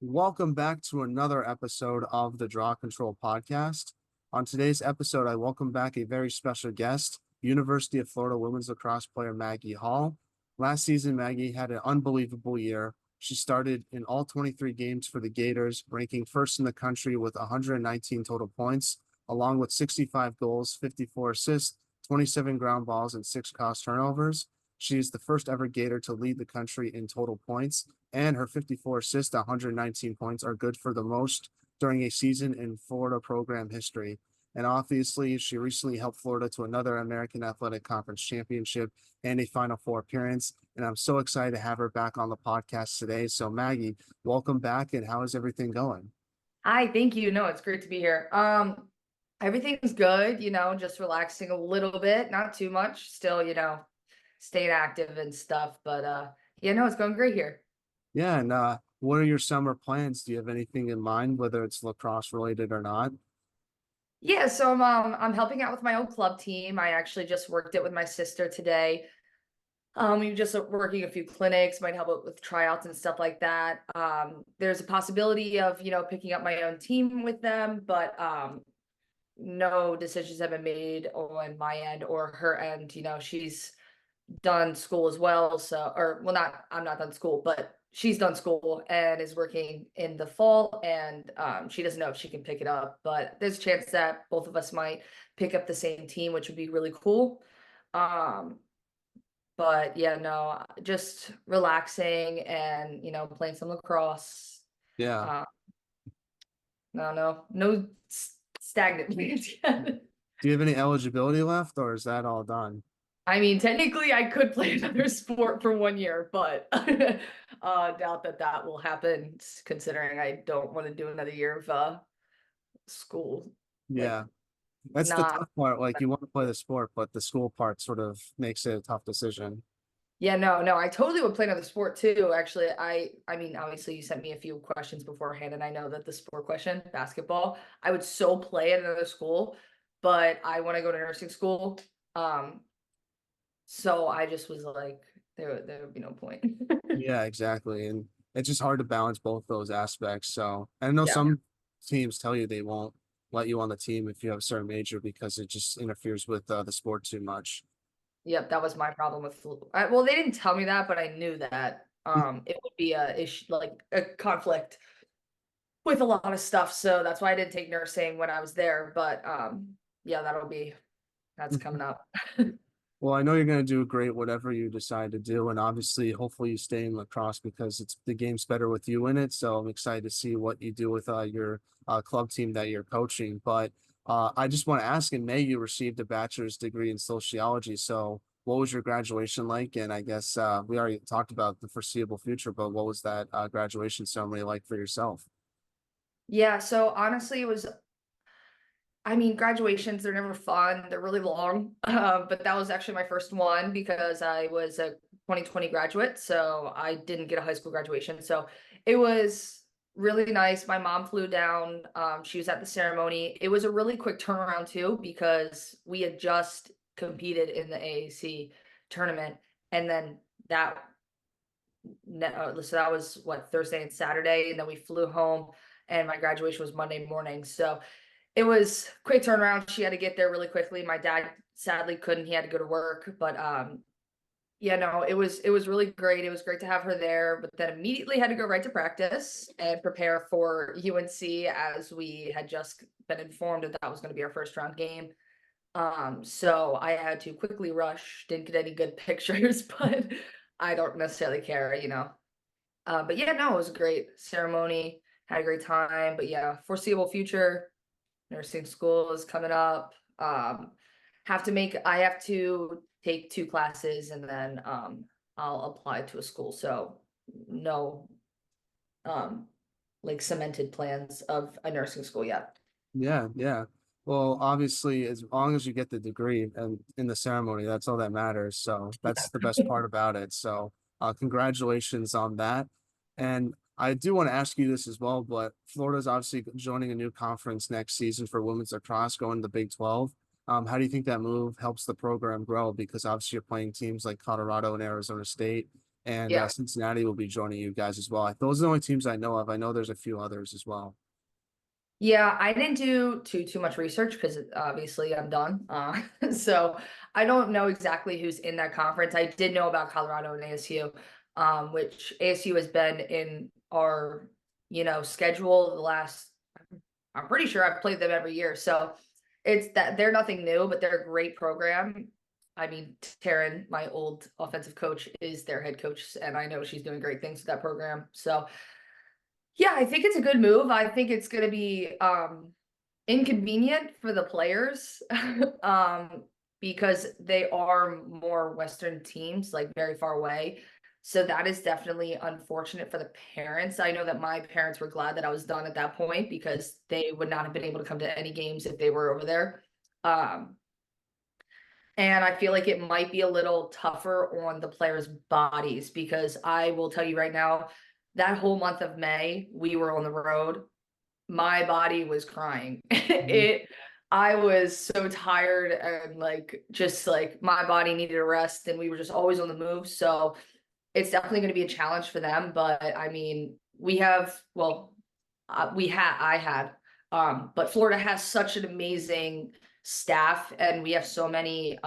Welcome back to another episode of the Draw Control Podcast. On today's episode, I welcome back a very special guest, University of Florida women's lacrosse player Maggi Hall. Last season, Maggi had an unbelievable year. She started in all 23 games for the Gators, ranking first in the country with 119 total points, along with 65 goals, 54 assists, 27 ground balls, and 6 cost turnovers. She is the first ever Gator to lead the country in total points, and her 54 assists, 119 points are good for the most during a season in Florida program history. And obviously, she recently helped Florida to another American Athletic Conference championship and a Final Four appearance. And I'm so excited to have her back on the podcast today. So, Maggi, welcome back. And how is everything going? Hi, thank you. No, it's great to be here. Everything's good, just relaxing a little bit, not too much, still, staying active and stuff, but yeah, no, it's going great here. Yeah. And what are your summer plans? Do you have anything in mind, whether it's lacrosse related or not? Yeah, so I'm helping out with my old club team. I actually just worked it with my sister today. We were just working a few clinics, might help out with tryouts and stuff like that. There's a possibility of, picking up my own team with them, but no decisions have been made on my end or her end. She's done school as well. So, or well, I'm not done school, but she's done school and is working in the fall, and she doesn't know if she can pick it up, but there's a chance that both of us might pick up the same team, which would be really cool. But yeah, no, just relaxing and playing some lacrosse. Yeah. uh no stagnant plans yet. Do you have any eligibility left, or is that all done? I mean, technically, I could play another sport for 1 year, but doubt that will happen, considering I don't want to do another year of school. Like, Yeah. That's the not. tough part. Like you want to play the sport, but the school part sort of makes it a tough decision. Yeah, no, I totally would play another sport too. Actually, I mean, obviously, you sent me a few questions beforehand, and I know that the sport question, basketball, I would so play at another school, but I want to go to nursing school. Um, so I just was like, there would be no point. Yeah, exactly. And it's just hard to balance both those aspects. So I know Yeah. some teams tell you they won't let you on the team if you have a certain major because it just interferes with the sport too much. Yep, that was my problem with flu. Well, they didn't tell me that, but I knew that it would be a issue, like a conflict with a lot of stuff. So that's why I didn't take nursing when I was there. But yeah, that's coming up. Well, I know you're going to do great, whatever you decide to do. And obviously, hopefully you stay in lacrosse because it's the game's better with you in it. So I'm excited to see what you do with your club team that you're coaching. But I just want to ask, in May, you received a bachelor's degree in sociology. So what was your graduation like? And I guess we already talked about the foreseeable future, but what was that graduation ceremony like for yourself? Yeah, so honestly, I mean, graduations, they're never fun. They're really long. But that was actually my first one because I was a 2020 graduate. So I didn't get a high school graduation. So it was really nice. My mom flew down. She was at the ceremony. It was a really quick turnaround too, because we had just competed in the AAC tournament. And then so that was what, Thursday and Saturday. And then we flew home and my graduation was Monday morning. So it was quick turnaround. She had to get there really quickly. My dad sadly couldn't. He had to go to work, but yeah, no, it was really great. It was great to have her there, but then immediately had to go right to practice and prepare for UNC, as we had just been informed that that was going to be our first round game. So I had to quickly rush. Didn't get any good pictures, but I don't necessarily care. But yeah, no, it was a great ceremony. Had a great time. But yeah, foreseeable future, nursing school is coming up. I have to take 2 classes, and then I'll apply to a school. So no um like cemented plans of a nursing school yet. Yeah, yeah. Well, obviously, as long as you get the degree and in the ceremony, that's all that matters. So that's the best part about it. So congratulations on that. And I do want to ask you this as well, but Florida's obviously joining a new conference next season for women's lacrosse, going to the Big 12. How do you think that move helps the program grow? Because obviously you're playing teams like Colorado and Arizona State. and Yeah. Cincinnati will be joining you guys as well. Those are the only teams I know of. I know there's a few others as well. Yeah, I didn't do too much research because obviously I'm done. So I don't know exactly who's in that conference. I did know about Colorado and ASU, which ASU has been in our, schedule the last. I'm pretty sure I've played them every year. So it's that they're nothing new, but they're a great program. I mean, Taryn, my old offensive coach, is their head coach, and I know she's doing great things with that program. So yeah, I think it's a good move. I think it's going to be inconvenient for the players um, because they are more Western teams, like very far away. So that is definitely unfortunate for the parents. I know that my parents were glad that I was done at that point because they would not have been able to come to any games if they were over there. Um, and I feel like it might be a little tougher on the players' bodies because I will tell you right now, that whole month of May, we were on the road. My body was crying. Mhm. I was so tired and just like my body needed a rest and we were just always on the move. So it's definitely going to be a challenge for them. But I mean, I had, but Florida has such an amazing staff and we have so many,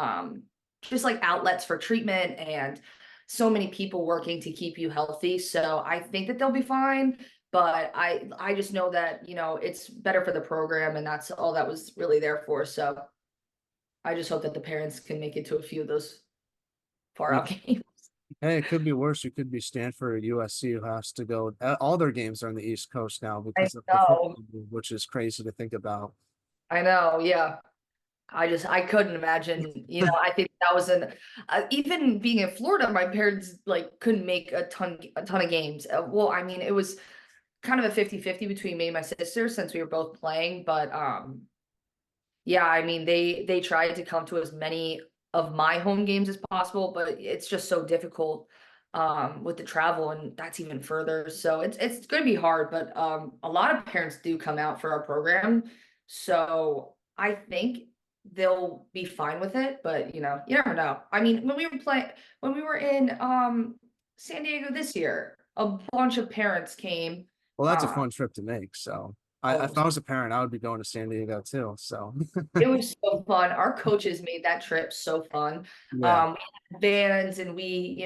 just like outlets for treatment and so many people working to keep you healthy. So I think that they'll be fine. But I just know that, it's better for the program and that's all that was really there for. So I just hope that the parents can make it to a few of those far Yeah. out games. Hey, it could be worse. You could be Stanford or USC who has to go. All their games are on the East Coast now I because of the know. football move, which is crazy to think about. I know. Yeah. I couldn't imagine, I think that was even being in Florida, my parents like couldn't make a ton of games. Well, I mean, it was kind of a 50-50 between me and my sister since we were both playing, but yeah, I mean, they tried to come to as many of my home games as possible, but it's just so difficult with the travel and that's even further. So it's going to be hard, but a lot of parents do come out for our program. So I think they'll be fine with it, but you never know. I mean, when we were in San Diego this year, a bunch of parents came. Well, that's a Uh, fun trip to make. So, if oh, I was a parent, I would be going to San Diego too. So, it was so fun. Our coaches made that trip so fun. yeah. We had vans and we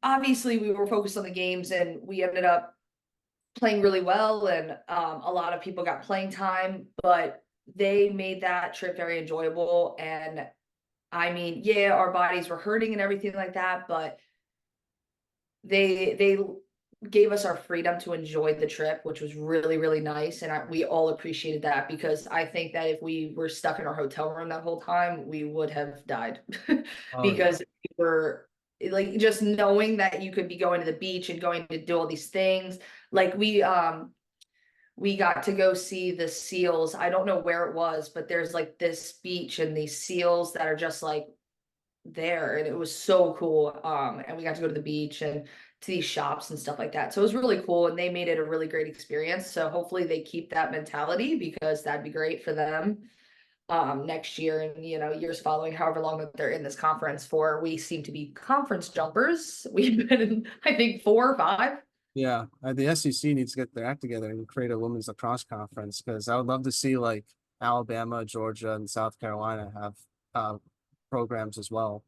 obviously we were focused on the games and we ended up playing really well and a lot of people got playing time, but they made that trip very enjoyable. And I mean, yeah, our bodies were hurting and everything like that, but they gave us our freedom to enjoy the trip, which was really, really nice. And we all appreciated that because I think that if we were stuck in our hotel room that whole time, we would have died Oh yeah. because we were like just knowing that you could be going to the beach and going to do all these things. Like we got to go see the seals. I don't know where it was, but there's like this beach and these seals that are just like there and it was so cool and we got to go to the beach and to these shops and stuff like that, so it was really cool and they made it a really great experience. So hopefully they keep that mentality because that'd be great for them next year and years following, however long that they're in this conference for. We seem to be conference jumpers. We've been in, I think, 4 or 5. Yeah. The SEC needs to get their act together and create a women's lacrosse conference because I would love to see like Alabama, Georgia, and South Carolina have uh, programs as well.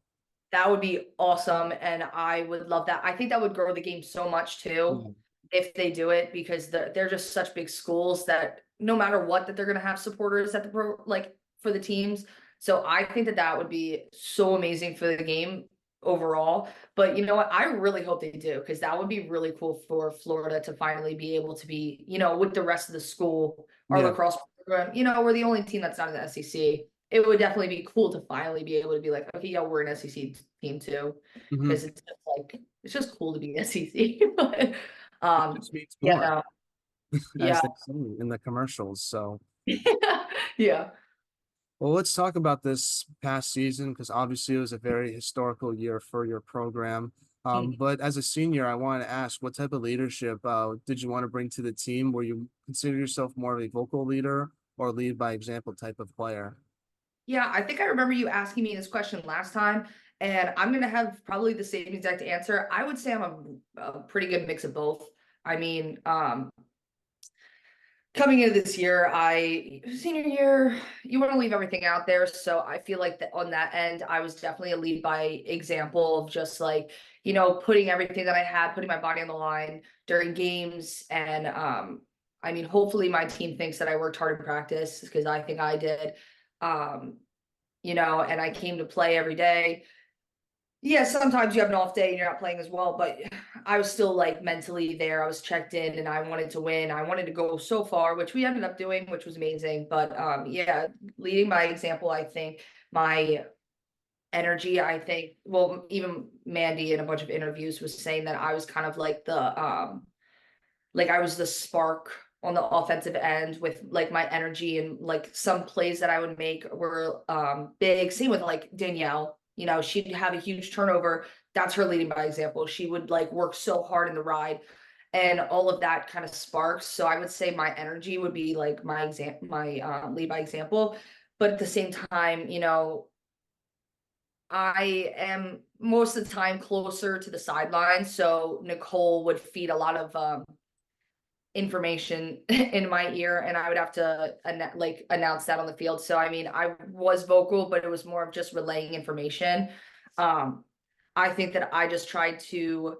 That would be awesome, and I would love that. I think that would grow the game so much too Yeah. if they do it because they're just such big schools that no matter what, that they're gonna have supporters at the for the teams. So I think that that would be so amazing for the game overall. But you know what? I really hope they do because that would be really cool for Florida to finally be able to be, with the rest of the school, our Yeah. lacrosse program. We're the only team that's not in the SEC. It would definitely be cool to finally be able to be like, okay, yeah, we're an SEC team too, Hmm. because it's just cool to be an SEC. But It just means yeah, more, no, as yeah, they say in the commercials. So, yeah. well, let's talk about this past season because obviously it was a very historical year for your program. Mm. But as a senior, I want to ask, what type of leadership did you want to bring to the team? Were you consider yourself more of a vocal leader or lead by example type of player? Yeah, I think I remember you asking me this question last time, And I'm going to have probably the same exact answer. I would say I'm a pretty good mix of both. I mean, coming into this year, senior year, you want to leave everything out there. So I feel like that on that end, I was definitely a lead by example of just like, putting everything that I had, putting my body on the line during games. And I mean, hopefully my team thinks that I worked hard in practice because I think I did. And I came to play every day. Yeah, sometimes you have an off day and you're not playing as well, but I was still like mentally there. I was checked in and I wanted to win. I wanted to go so far, which we ended up doing, which was amazing. But yeah, leading by example, I think my energy, well, even Mandy in a bunch of interviews was saying that I was kind of like I was the spark on the offensive end with like my energy, and like some plays that I would make were big. Same with like Danielle. She'd have a huge turnover. That's her leading by example. She would like work so hard in the ride, and all of that kind of sparks. So I would say my energy would be like my lead by example. But at the same time, I am most of the time closer to the sideline. So Nicole would feed a lot of information in my ear, and I would have to announce that on the field. So I mean, I was vocal, but it was more of just relaying information. I think that I just tried to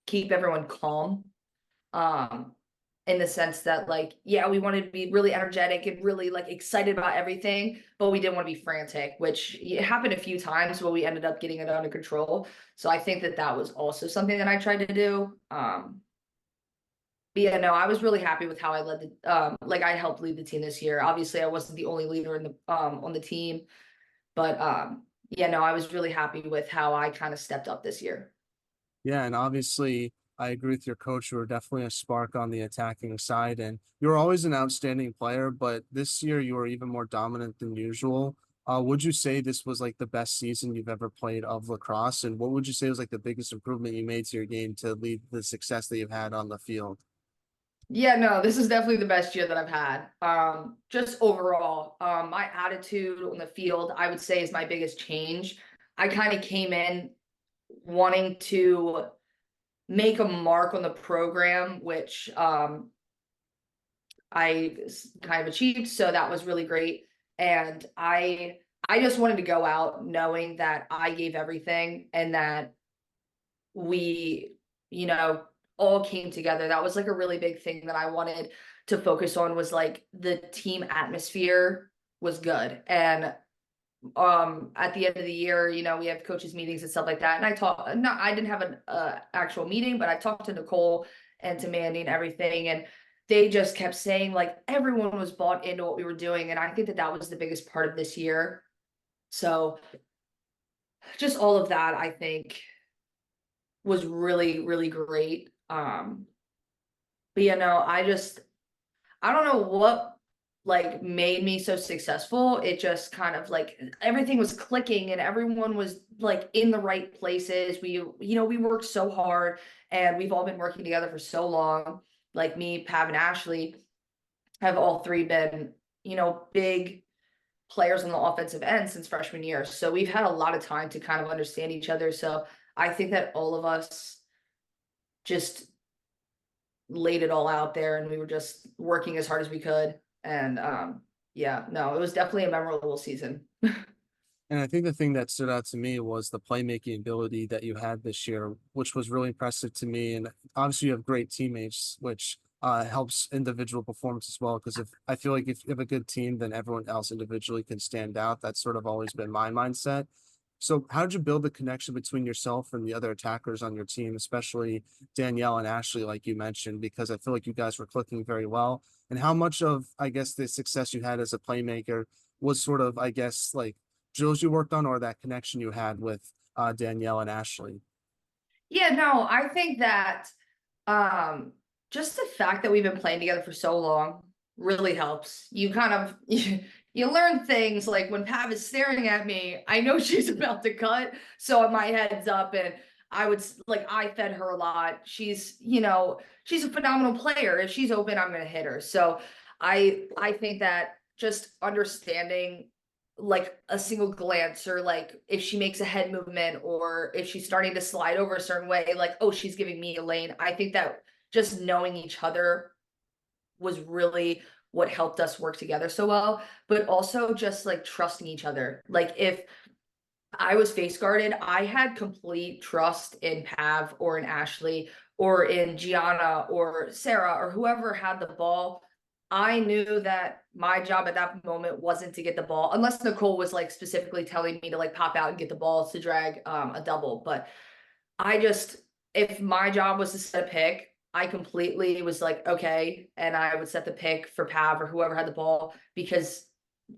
keep everyone calm, in the sense that like, yeah, we wanted to be really energetic and really like excited about everything, but we didn't want to be frantic, which it happened a few times, but we ended up getting it under control. So I think that that was also something that I tried to do. But yeah, no, I was really happy with how I led I helped lead the team this year. Obviously, I wasn't the only leader in the on the team, but yeah, no, I was really happy with how I kind of stepped up this year. Yeah, and obviously I agree with your coach. You were definitely a spark on the attacking side, and you were always an outstanding player, but this year you were even more dominant than usual. Would you say this was like the best season you've ever played of lacrosse? And what would you say was like the biggest improvement you made to your game to lead the success that you've had on the field? Yeah, no, this is definitely the best year that I've had. Just overall, my attitude on the field, I would say, is my biggest change. I kind of came in wanting to make a mark on the program, which I kind of achieved. So that was really great. And I just wanted to go out knowing that I gave everything and that we, all came together. That was like a really big thing that I wanted to focus on, was like the team atmosphere was good. And at the end of the year, we have coaches meetings and stuff like that. And I didn't have an actual meeting, but I talked to Nicole and to Mandy and everything. And they just kept saying like everyone was bought into what we were doing. And I think that that was the biggest part of this year. So just all of that, I think, was really, really great. But I don't know what like made me so successful. It just kind of like everything was clicking and everyone was like in the right places. We worked so hard, and we've all been working together for so long. Like me, Pav, and Ashley have all three been, big players on the offensive end since freshman year. So we've had a lot of time to kind of understand each other. So I think that all of us just laid it all out there, and we were just working as hard as we could. And yeah, no, it was definitely a memorable season. And I think the thing that stood out to me was the playmaking ability that you had this year, which was really impressive to me. And obviously, you have great teammates, which helps individual performance as well. Because if I feel like if you have a good team, then everyone else individually can stand out. That's sort of always been my mindset. So, how did you build the connection between yourself and the other attackers on your team, especially Danielle and Ashley, like you mentioned? Because I feel like you guys were clicking very well. And how much of, I guess, the success you had as a playmaker was sort of, I guess, like drills you worked on, or that connection you had with Danielle and Ashley? Yeah, no, I think that um just the fact that we've been playing together for so long really helps. You kind of you learn things like when Pav is staring at me, I know she's about to cut, so my head's up. And I fed her a lot. She's a phenomenal player. If she's open, I'm gonna hit her. So I think that just understanding like a single glance, or like if she makes a head movement, or if she's starting to slide over a certain way, like, oh, she's giving me a lane. I think that just knowing each other was really what helped us work together so well, but also just like trusting each other. Like if I was face guarded, I had complete trust in Pav or in Ashley or in Gianna or Sarah or whoever had the ball. I knew that my job at that moment wasn't to get the ball, unless Nicole was like specifically telling me to like pop out and get the ball to drag a double. But I just, if my job was to set a pick, I completely was like, okay. And I would set the pick for Pav or whoever had the ball, because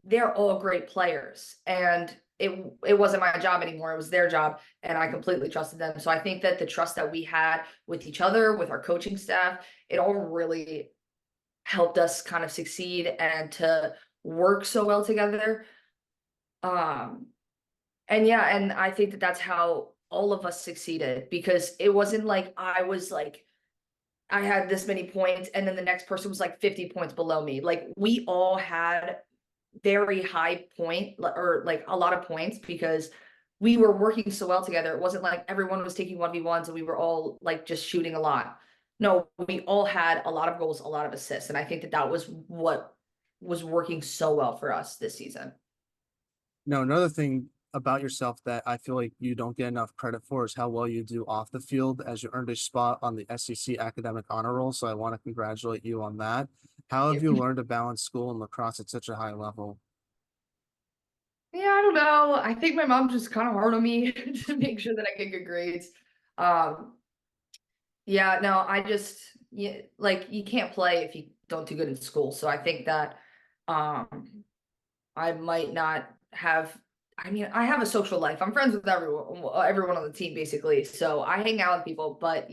they're all great players. And it wasn't my job anymore. It was their job. And I completely trusted them. So I think that the trust that we had with each other, with our coaching staff, it all really helped us kind of succeed and to work so well together. Um, and yeah, and I think that that's how all of us succeeded, because it wasn't like I was like, I had this many points and then the next person was like 50 points below me. Like we all had very high point, or like a lot of points, because we were working so well together. It wasn't like everyone was taking 1v1s and we were all like just shooting a lot. No, we all had a lot of goals, a lot of assists. And I think that that was what was working so well for us this season. Now, another thing about yourself that I feel like you don't get enough credit for is how well you do off the field, as you earned a spot on the SEC Academic Honor Roll. So I want to congratulate you on that. How have you learned to balance school and lacrosse at such a high level? Yeah, I don't know. I think my mom's just kind of hard on me to make sure that I get good grades. Um, yeah, no, I just, yeah, like you can't play if you don't do good in school. So I think that um I might not have, I mean, I have a social life. I'm friends with everyone on the team basically. So I hang out with people, but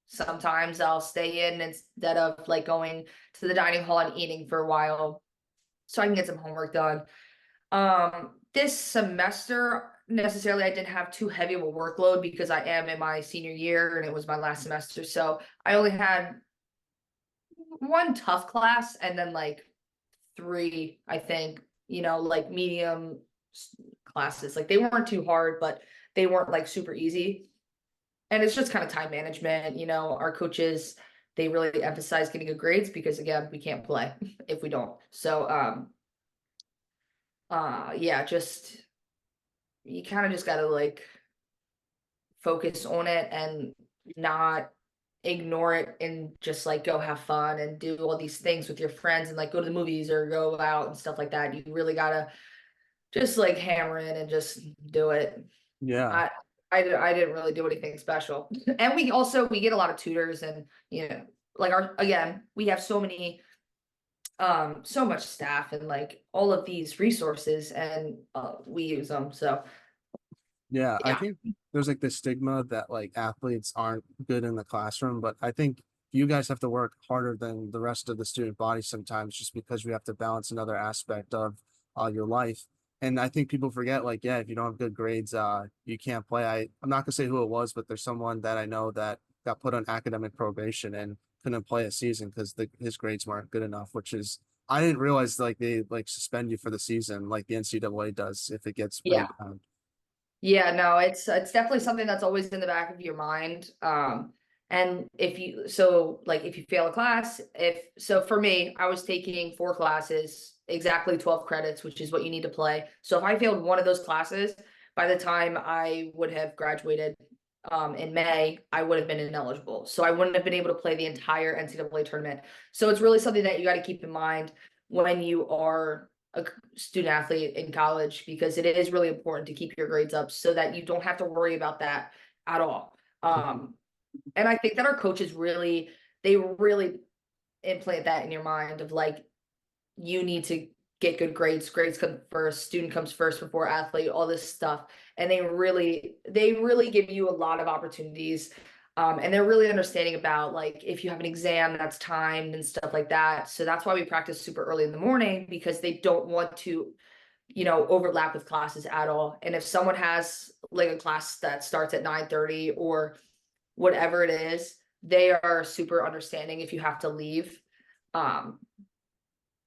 sometimes I'll stay in instead of like going to the dining hall and eating for a while so I can get some homework done. This semester necessarily I didn't have too heavy of a workload because I am in my senior year and it was my last semester. So I only had one tough class and then like three, I think, like medium classes. Like they weren't too hard, but they weren't like super easy. And it's just kind of time management. Our coaches, they really emphasize getting good grades because again, we can't play if we don't. So yeah, just you kind of just gotta like focus on it and not ignore it and just like go have fun and do all these things with your friends and like go to the movies or go out and stuff like that. You really gotta just like hammer in and just do it. Yeah. I I didn't really do anything special. And we get a lot of tutors and like we have so much staff and like all of these resources and we use them. So Yeah, I yeah. think there's like this stigma that like athletes aren't good in the classroom, but I think you guys have to work harder than the rest of the student body sometimes just because we have to balance another aspect of your life. And I think people forget, like, yeah, if you don't have good grades, you can't play. I'm not gonna say who it was, but there's someone that I know that got put on academic probation and couldn't play a season because his grades weren't good enough, which is I didn't realize like they like suspend you for the season like the NCAA does if it gets really Yeah. bad. Yeah, no, it's definitely something that's always in the back of your mind. And if you fail a class, for me, I was taking 4 classes, exactly 12 credits, which is what you need to play. So if I failed one of those classes, by the time I would have graduated in May, I would have been ineligible. So I wouldn't have been able to play the entire NCAA tournament. So it's really something that you got to keep in mind when you are a student athlete in college, because it is really important to keep your grades up so that you don't have to worry about that at all. And I think that our coaches they really implant that in your mind of like, you need to get good grades. Grades come first, student comes first before athlete, all this stuff. And they really give you a lot of opportunities. And they're really understanding about like if you have an exam that's timed and stuff like that. So that's why we practice super early in the morning, because they don't want to overlap with classes at all. And if someone has like a class that starts at 9:30 or whatever it is, they are super understanding if you have to leave. Um,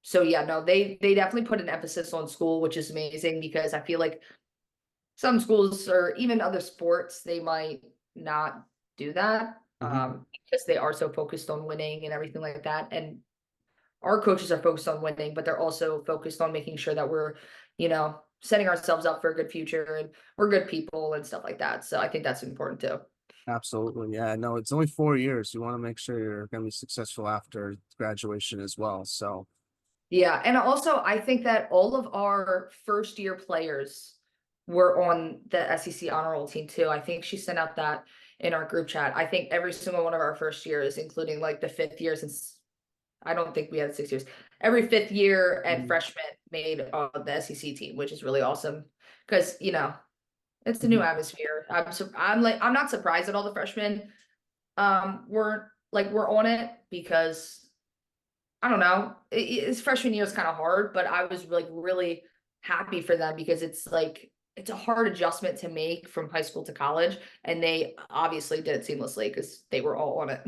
So yeah, no, they definitely put an emphasis on school, which is amazing because I feel like some schools or even other sports, they might not do that Mhm. because they are so focused on winning and everything like that. And our coaches are focused on winning, but they're also focused on making sure that we're, setting ourselves up for a good future and we're good people and stuff like that. So I think that's important too. Absolutely. Yeah. No, it's only 4 years. You want to make sure you're going to be successful after graduation as well. So, Yeah, and also I think that all of our first year players were on the SEC honor roll team too. I think she sent out that in our group chat. I think every single one of our first years, including like the fifth year, since I don't think we had 6 years. Every fifth year and mhm, freshman made the SEC team, which is really awesome because it's a new mhm. atmosphere. I'm not surprised that all the freshmen we're on it because I don't know. His freshman year is kind of hard, but I was like really happy for them because it's a hard adjustment to make from high school to college, and they obviously did it seamlessly because they were all on it.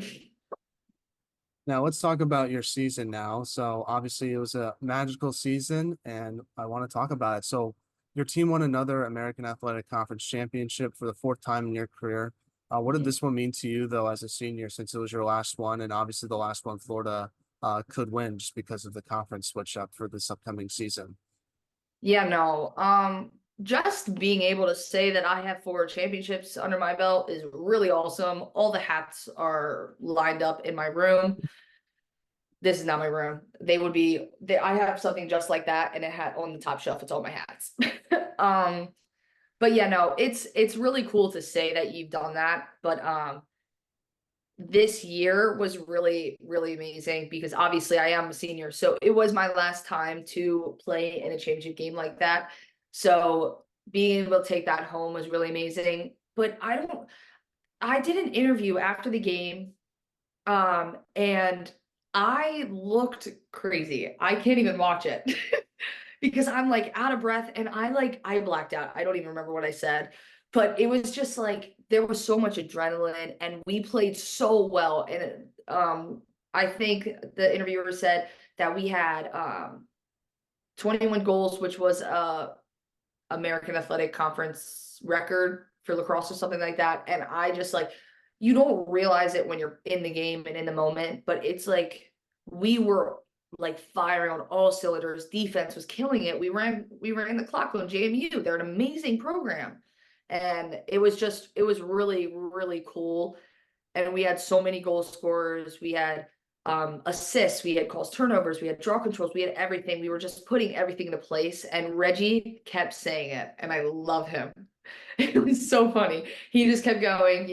Now let's talk about your season now. So obviously it was a magical season and I want to talk about it. So your team won another American Athletic Conference championship for the fourth time in your career. What did this one mean to you though as a senior since it was your last one and obviously the last one Florida could win just because of the conference switch up for this upcoming season? Yeah, no. Just being able to say that I have 4 championships under my belt is really awesome. All the hats are lined up in my room. This is not my room. I have something just like that and a hat on the top shelf. It's all my hats. um, but yeah, no, it's really cool to say that you've done that. But this year was really, really amazing because obviously I am a senior. So it was my last time to play in a championship game like that. So being able to take that home was really amazing. But I did an interview after the game, and I looked crazy. I can't even watch it because I'm like out of breath and I blacked out. I don't even remember what I said, but it was just like there was so much adrenaline and we played so well. And I think the interviewer said that we had 21 goals, which was American Athletic Conference record for lacrosse or something like that. And I just like, you don't realize it when you're in the game and in the moment, but it's like we were like firing on all cylinders. Defense was killing it. We ran the clock on JMU. They're an amazing program. And it was really, really cool. And we had so many goal scorers. We had assists, we had calls, turnovers, we had draw controls, we had everything. We were just putting everything into place. And Reggie kept saying it, and I love him. It was so funny. He just kept going,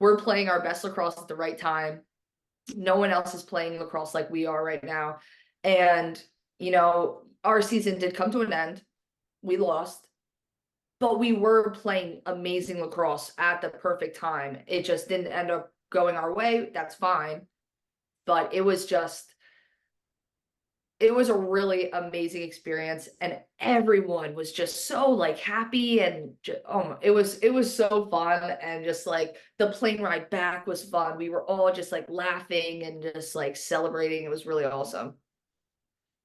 we're playing our best lacrosse at the right time. No one else is playing lacrosse like we are right now. And, our season did come to an end. We lost, but we were playing amazing lacrosse at the perfect time. It just didn't end up going our way. That's fine. But it was a really amazing experience and everyone was just so like happy and it was so fun. And just like the plane ride back was fun. We were all just like laughing and just like celebrating. It was really awesome.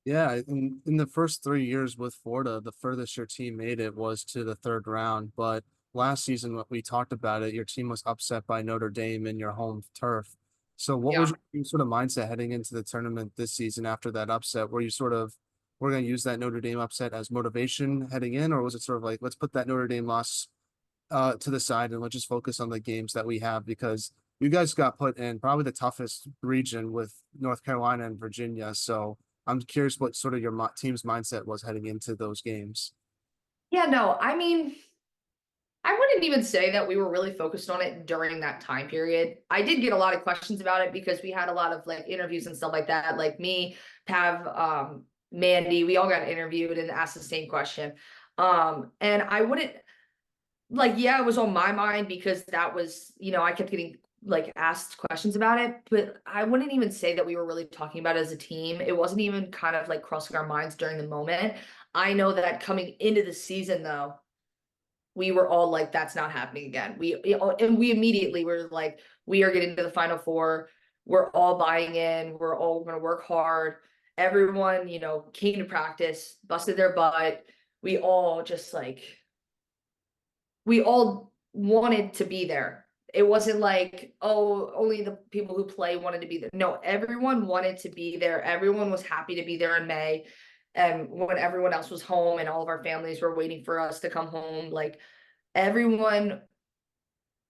Yeah, in the first 3 years with Florida, the furthest your team made it was to the third round. But last season, what we talked about it, your team was upset by Notre Dame in your home turf. So what was Yeah. your sort of mindset heading into the tournament this season after that upset? Were you sort of we're going to use that Notre Dame upset as motivation heading in, or was it sort of like let's put that Notre Dame loss to the side and let's just focus on the games that we have because you guys got put in probably the toughest region with North Carolina and Virginia. So I'm curious what sort of your team's mindset was heading into those games. Yeah, no, I mean, I wouldn't even say that we were really focused on it during that time period. I did get a lot of questions about it because we had a lot of like interviews and stuff like that. Like me, Pav, Mandy, we all got interviewed and asked the same question. And I wouldn't like, yeah, it was on my mind because that was, I kept getting like asked questions about it, but I wouldn't even say that we were really talking about it as a team. It wasn't even kind of like crossing our minds during the moment. I know that coming into the season though, we were all like, that's not happening again. And we immediately were like, we are getting to the Final Four. We're all buying in. We're all going to work hard. everyone, you know, came to practice, busted their butt. We all just like, we all wanted to be there. It wasn't like, oh, only the people who play wanted to be there. No, everyone wanted to be there. Everyone was happy to be there in May. And when everyone else was home and all of our families were waiting for us to come home, like everyone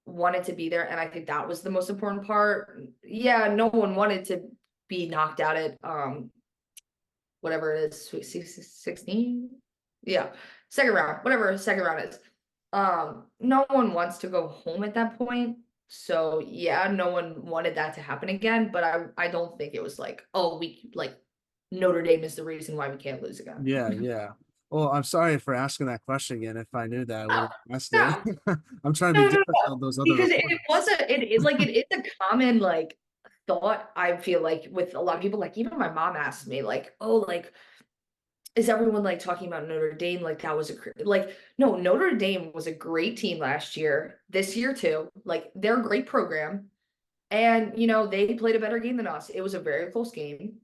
wanted to be there. And I think that was the most important part. Yeah, no one wanted to be knocked out at whatever it is, 16. Yeah, second round, whatever second round is. No one wants to go home at that point. So yeah, no one wanted that to happen again. But I don't think it was like, oh, we like Notre Dame is the reason why we can't lose again. Yeah, yeah. Well, I'm sorry for asking that question again. If I knew that, I would No, have asked it. no, I'm trying to no, be no, different no. than those other Because it reporters. was it is a common like thought, I feel like, with a lot of people. Like even my mom asked me, like, oh, like, is everyone like talking about Notre Dame? Like that was like, no, Notre Dame was a great team last year, this year too. Like they're a great program. And you know, they played a better game than us. It was a very close game.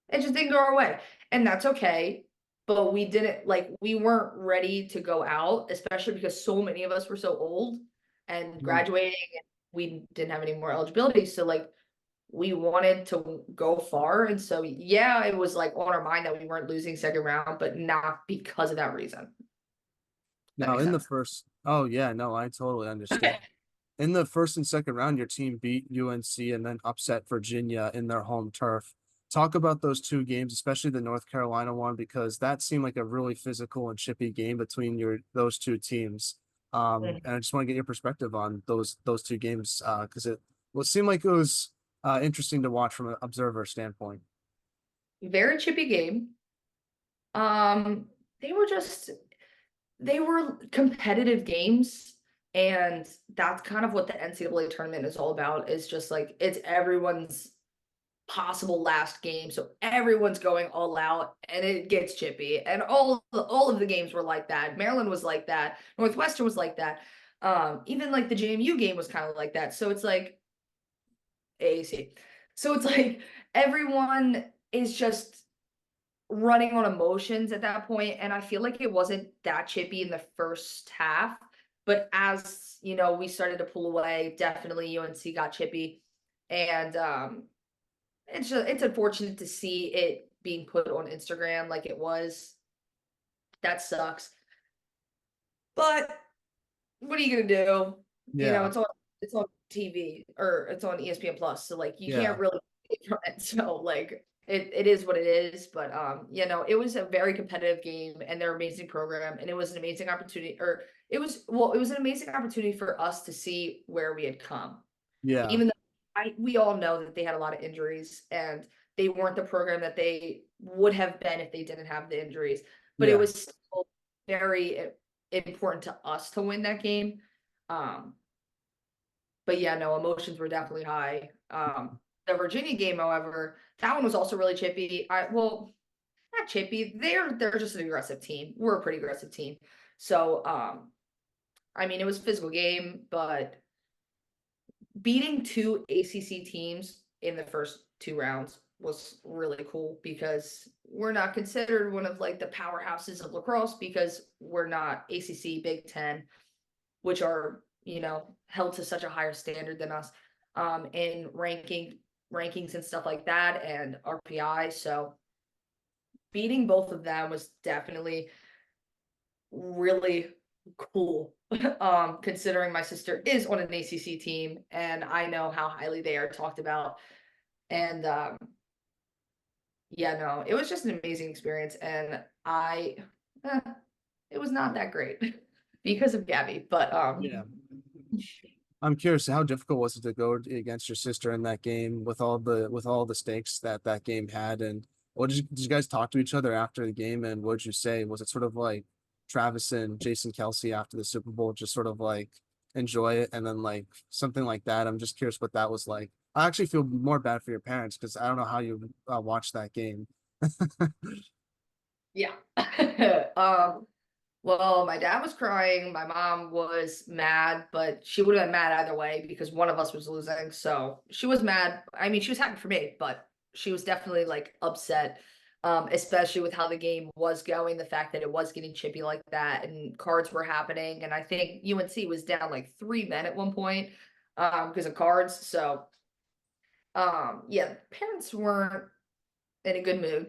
It just didn't go our way. And that's okay. But we didn't like, we weren't ready to go out, especially because so many of us were so old and Mm. graduating, and we didn't have any more eligibility. So like we wanted to go far. And so yeah, it was like on our mind that we weren't losing second round, but not because of that reason. That Now makes in the sense. first, oh yeah, no, I totally understand. In the first and second round, your team beat UNC and then upset Virginia in their home turf. Talk about those two games, especially the North Carolina one, because that seemed like a really physical and chippy game between those two teams. And I just want to get your perspective on those two games, because it well, it seemed like it was interesting to watch from an observer standpoint. Very chippy game. Um, they were just they were competitive games, and that's kind of what the NCAA tournament is all about, is just like it's everyone's possible last game. So everyone's going all out and it gets chippy. And all of the games were like that. Maryland was like that. Northwestern was like that. Even like the JMU game was kind of like that. So it's like AAC. So it's like everyone is just running on emotions at that point, and I feel like it wasn't that chippy in the first half, but as you know, we started to pull away, definitely UNC got chippy. And it's unfortunate to see it being put on Instagram like it was. That sucks. But what are you gonna do? You know, Yeah, it's on TV, or it's on ESPN Plus, so like you yeah, can't really take from it. So like it is what it is. But you know, it was a very competitive game, and they're an amazing program, and it was an amazing opportunity, or it was an amazing opportunity for us to see where we had come. yeah, Even though we all know that they had a lot of injuries, and they weren't the program that they would have been if they didn't have the injuries. But it yeah, was still very important to us to win that game. Um, but yeah, no, emotions were definitely high. The Virginia game, however, that one was also really chippy. Well, not chippy. They're just an aggressive team. We're a pretty aggressive team. So I mean, it was a physical game, but beating two ACC teams in the first two rounds was really cool, because we're not considered one of like the powerhouses of lacrosse, because we're not ACC, Big Ten, which are, you know, held to such a higher standard than us in rankings and stuff like that, and RPI. So beating both of them was definitely really cool. Considering my sister is on an ACC team and I know how highly they are talked about. And yeah, no, it was just an amazing experience. And eh, it was not that great because of Gabby, but yeah. I'm curious, how difficult was it to go against your sister in that game with all the stakes that that game had? And did you guys talk to each other after the game? And what did you say? Was it sort of like Travis and Jason Kelsey after the Super Bowl, just sort of like enjoy it, and then like something like that? I'm just curious what that was like. I actually feel more bad for your parents because I don't know how you watched that game. yeah. Well, my dad was crying. My mom was mad, but she would have been mad either way because one of us was losing. So she was mad. I mean, she was happy for me, but she was definitely like upset, especially with how the game was going, the fact that it was getting chippy like that and cards were happening. And I think UNC was down like 3 men at one point because of cards. So yeah, parents weren't in a good mood,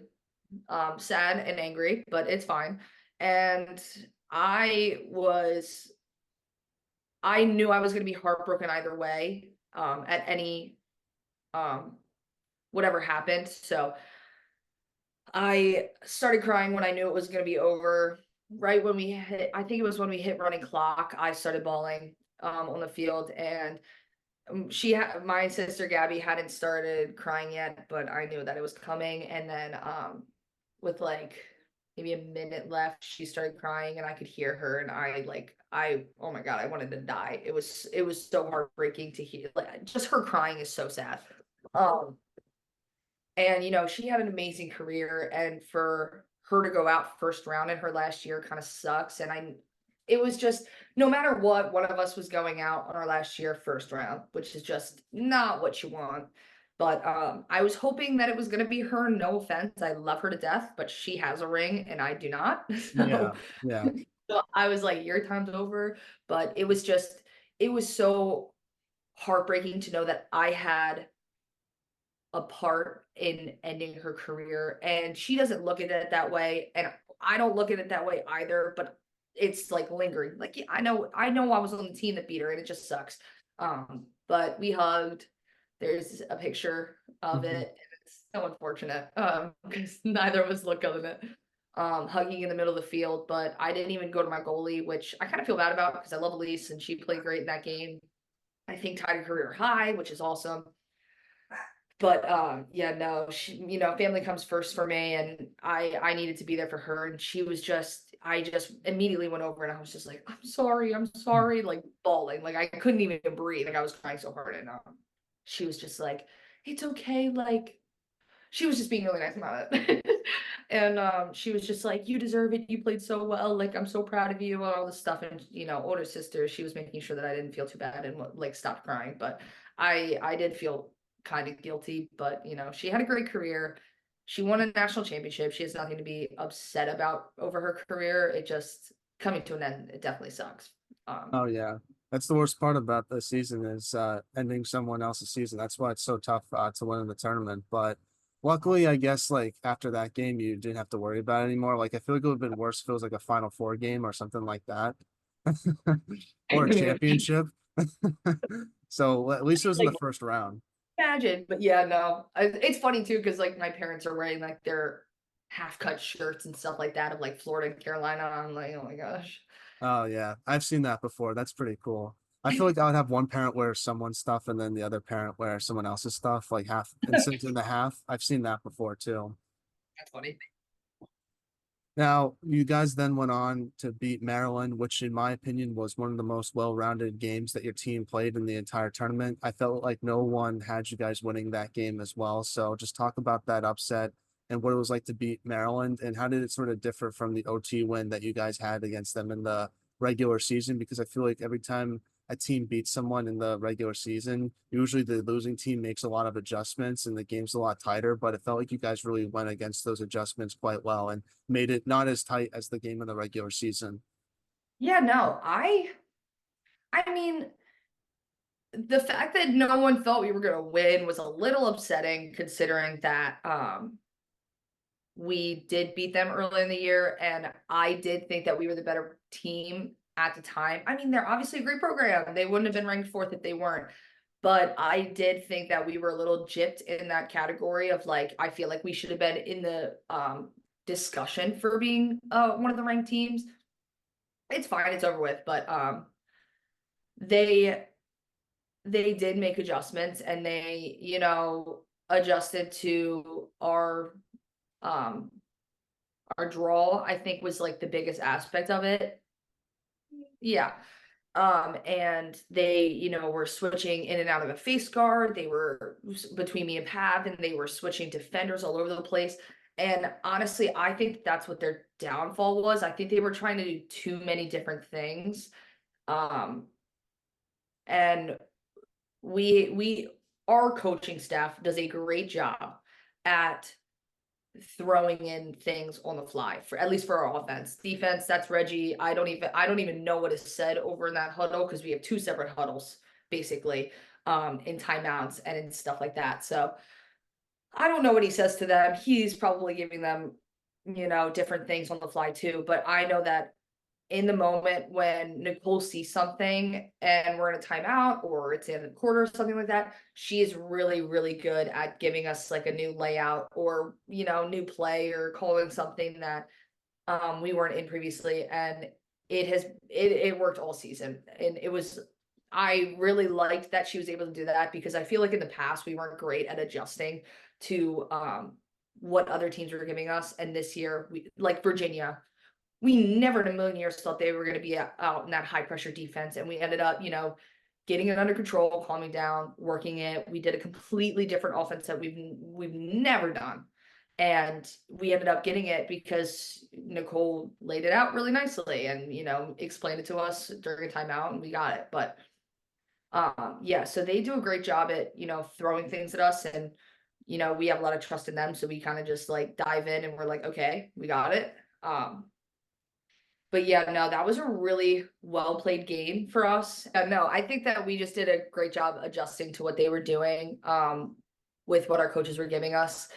sad and angry, but it's fine. And I knew I was going to be heartbroken either way, at any, um, whatever happened. So I started crying when I knew it was going to be over. Right when we hit, I think it was when we hit running clock, I started bawling, on the field. And my sister Gabby hadn't started crying yet, but I knew that it was coming. And then, with like maybe a minute left, she started crying and I could hear her. And oh my God, I wanted to die. It was so heartbreaking to hear. Like, just her crying is so sad. Um, and she had an amazing career, and for her to go out first round in her last year kind of sucks. And it was just, no matter what, one of us was going out on our last year first round, which is just not what you want. But I was hoping that it was going to be her. No offense, I love her to death, but she has a ring and I do not. Yeah, So, yeah, so I was like, your time's over. But it was so heartbreaking to know that I had a part in ending her career. And she doesn't look at it that way, and I don't look at it that way either. But it's like lingering. Like, yeah, I know I was on the team that beat her, and it just sucks. But we hugged. There's a picture of mhm, it, and it's so unfortunate, because neither of us look good in it. Hugging in the middle of the field. But I didn't even go to my goalie, which I kind of feel bad about because I love Elise and she played great in that game. I think tied a career high, which is awesome. But yeah, no, family comes first for me, and I needed to be there for her. And I just immediately went over and I was just like, I'm sorry, like bawling, like I couldn't even breathe, like I was crying so hard. And she was just like, it's okay, like she was just being really nice about it. And she was just like, you deserve it, you played so well, like I'm so proud of you, and all this stuff. And older sister, she was making sure that I didn't feel too bad and like stopped crying. But I did feel kind of guilty. But she had a great career. She won a national championship. She has nothing to be upset about over her career. It just coming to an end, it definitely sucks. oh yeah. That's the worst part about the season is ending someone else's season. That's why it's so tough to win in the tournament. But luckily, I guess like after that game, you didn't have to worry about it anymore. Like I feel like it would have been worse if it was like a Final Four game or something like that, or a championship. So at least it was in the Like, first round. imagine, but yeah, no. It's funny too because like my parents are wearing like their half cut shirts and stuff like that of like Florida and Carolina. I'm like, oh my gosh. Oh yeah, I've seen that before. That's pretty cool. I feel like I would have one parent wear someone's stuff and then the other parent wear someone else's stuff, like half instant in the half. I've seen that before too. That's funny. Now, you guys then went on to beat Maryland, which in my opinion was one of the most well-rounded games that your team played in the entire tournament. I felt like no one had you guys winning that game as well. So just talk about that upset and what it was like to beat Maryland and how did it sort of differ from the OT win that you guys had against them in the regular season? Because I feel like every time a team beats someone in the regular season, usually the losing team makes a lot of adjustments and the game's a lot tighter, but it felt like you guys really went against those adjustments quite well and made it not as tight as the game in the regular season. Yeah, no, I mean, the fact that no one thought we were gonna win was a little upsetting considering that we did beat them early in the year, and I did think that we were the better team at the time. I mean, they're obviously a great program. They wouldn't have been ranked fourth if they weren't. But I did think that we were a little gypped in that category of like, I feel like we should have been in the discussion for being one of the ranked teams. It's fine, it's over with. But they they did make adjustments, and they, adjusted to um our draw, I think, was like the biggest aspect of it. Yeah. And they, were switching in and out of a face guard. They were between me and Pav, and they were switching defenders all over the place. And honestly, I think that's what their downfall was. I think they were trying to do too many different things. Um, and our coaching staff does a great job at throwing in things on the fly, for at least for our offense. Defense, that's Reggie. I don't even know what is said over in that huddle, because we have two separate huddles basically, in timeouts and in stuff like that. So I don't know what he says to them. He's probably giving them, different things on the fly too. But I know that in the moment when Nicole sees something and we're in a timeout or it's in the quarter or something like that, she is really, really good at giving us like a new layout or, new play, or calling something that we weren't in previously. And it worked all season. And I really liked that she was able to do that, because I feel like in the past we weren't great at adjusting to what other teams were giving us. And this year, like Virginia, we never in a million years thought they were going to be out in that high pressure defense. And we ended up, getting it under control, calming down, working it. We did a completely different offense that we've never done. And we ended up getting it because Nicole laid it out really nicely and, explained it to us during a timeout, and we got it. But yeah, so they do a great job at, throwing things at us, and, we have a lot of trust in them. So we kind of just like dive in and we're like, okay, we got it. But yeah, no, that was a really well played game for us. No, I think that we just did a great job adjusting to what they were doing, with what our coaches were giving us.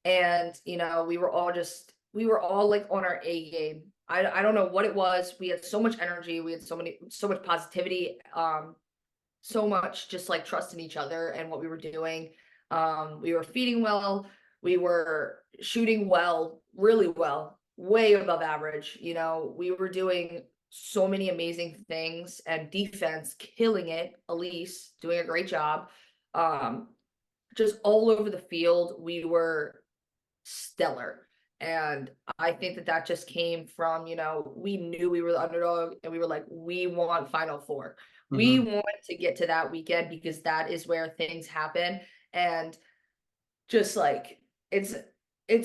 And, we were all like on our A game. I don't know what it was. We had so much energy. We had so much positivity, so much just like trust in each other and what we were doing. We were feeding well. We were shooting well, really well, way above average. We were doing so many amazing things, and defense killing it. Elise doing a great job. Just all over the field, we were stellar. And I think that just came from, we knew we were the underdog, and we were like, we want Final Four. Mm-hmm. We want to get to that weekend, because that is where things happen. And just like, it's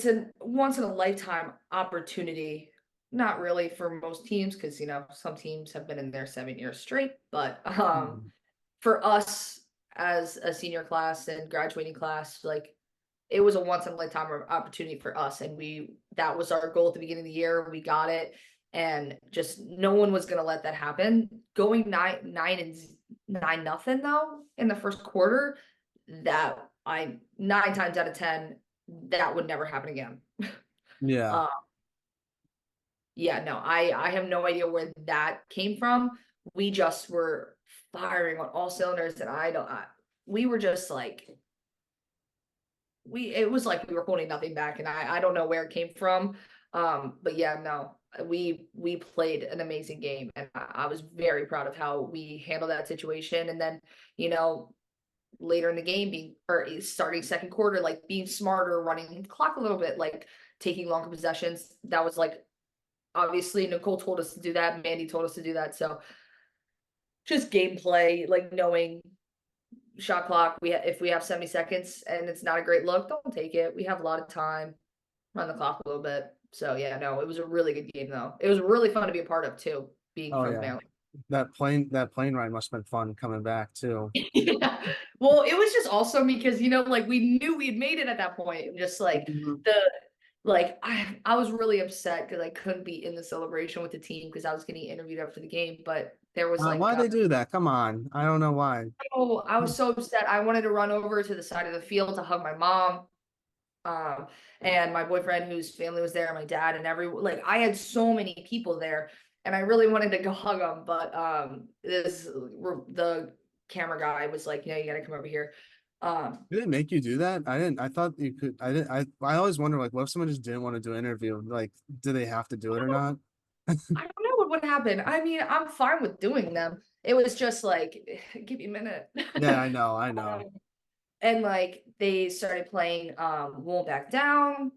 a once in a lifetime opportunity. Not really for most teams, because, some teams have been in there 7 years straight. But for us as a senior class and graduating class, like, it was a once in a lifetime opportunity for us. And that was our goal at the beginning of the year. We got it. And just no one was going to let that happen. Going 9-0 though, in the first quarter, 9 times out of 10, that would never happen again. Yeah. Yeah, no, I have no idea where that came from. We just were firing on all cylinders, and we were just like, it was like we were holding nothing back, and I don't know where it came from. But yeah, no, we played an amazing game, and I was very proud of how we handled that situation. And then, later in the game, starting second quarter, like being smarter, running the clock a little bit, like taking longer possessions. That was like, obviously Nicole told us to do that. Mandy told us to do that. So just gameplay, like knowing shot clock. If we have 70 seconds and it's not a great look, don't take it. We have a lot of time. Run the clock a little bit. So yeah, no, it was a really good game though. It was really fun to be a part of too, being from Maryland. That plane ride must have been fun coming back too. Yeah. Well, it was just awesome because, like we knew we had made it at that point. Just like I was really upset because I couldn't be in the celebration with the team, because I was getting interviewed after the game. But there was why'd they do that? Come on. I don't know why. Oh, I was so upset. I wanted to run over to the side of the field to hug my mom. And my boyfriend, whose family was there, my dad, and I had so many people there, and I really wanted to go hug them. But the camera guy was like, you gotta come over here. Did it make you do that? I didn't. I thought you could. I didn't. I always wonder, like, what if someone just didn't want to do an interview? Like, do they have to do it or not? I don't know what would happen. I mean, I'm fine with doing them. It was just like, give me a minute. Yeah, I know. And like they started playing Won't Back Down,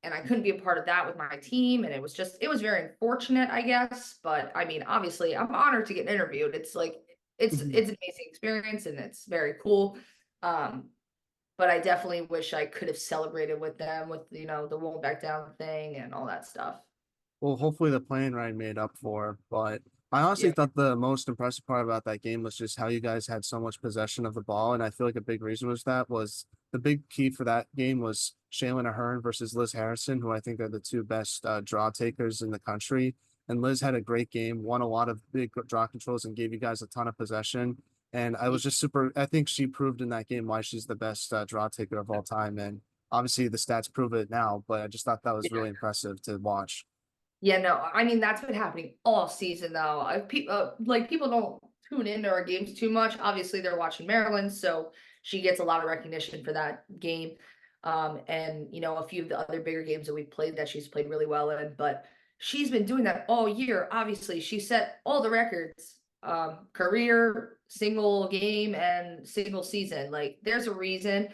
and I couldn't be a part of that with my team, and it was very unfortunate, I guess. But I mean, obviously I'm honored to get interviewed. It's like it's an amazing experience, and it's very cool. But I definitely wish I could have celebrated with them with the Won't Back Down thing and all that stuff. Well, hopefully the plane ride made up for it, but I honestly thought the most impressive part about that game was just how you guys had so much possession of the ball. And I feel like a big reason was the big key for that game was Shaylin Ahern versus Liz Harrison, who I think are the two best draw takers in the country. And Liz had a great game, won a lot of big draw controls, and gave you guys a ton of possession. And I was just super. I think she proved in that game why she's the best draw taker of all time. And obviously the stats prove it now, but I just thought that was really impressive to watch. Yeah, no, I mean that's been happening all season though. People don't tune into our games too much. Obviously, they're watching Maryland, so she gets a lot of recognition for that game. And a few of the other bigger games that we've played that she's played really well in, but she's been doing that all year. Obviously, she set all the records, career, single game, and single season. Like, there's a reason.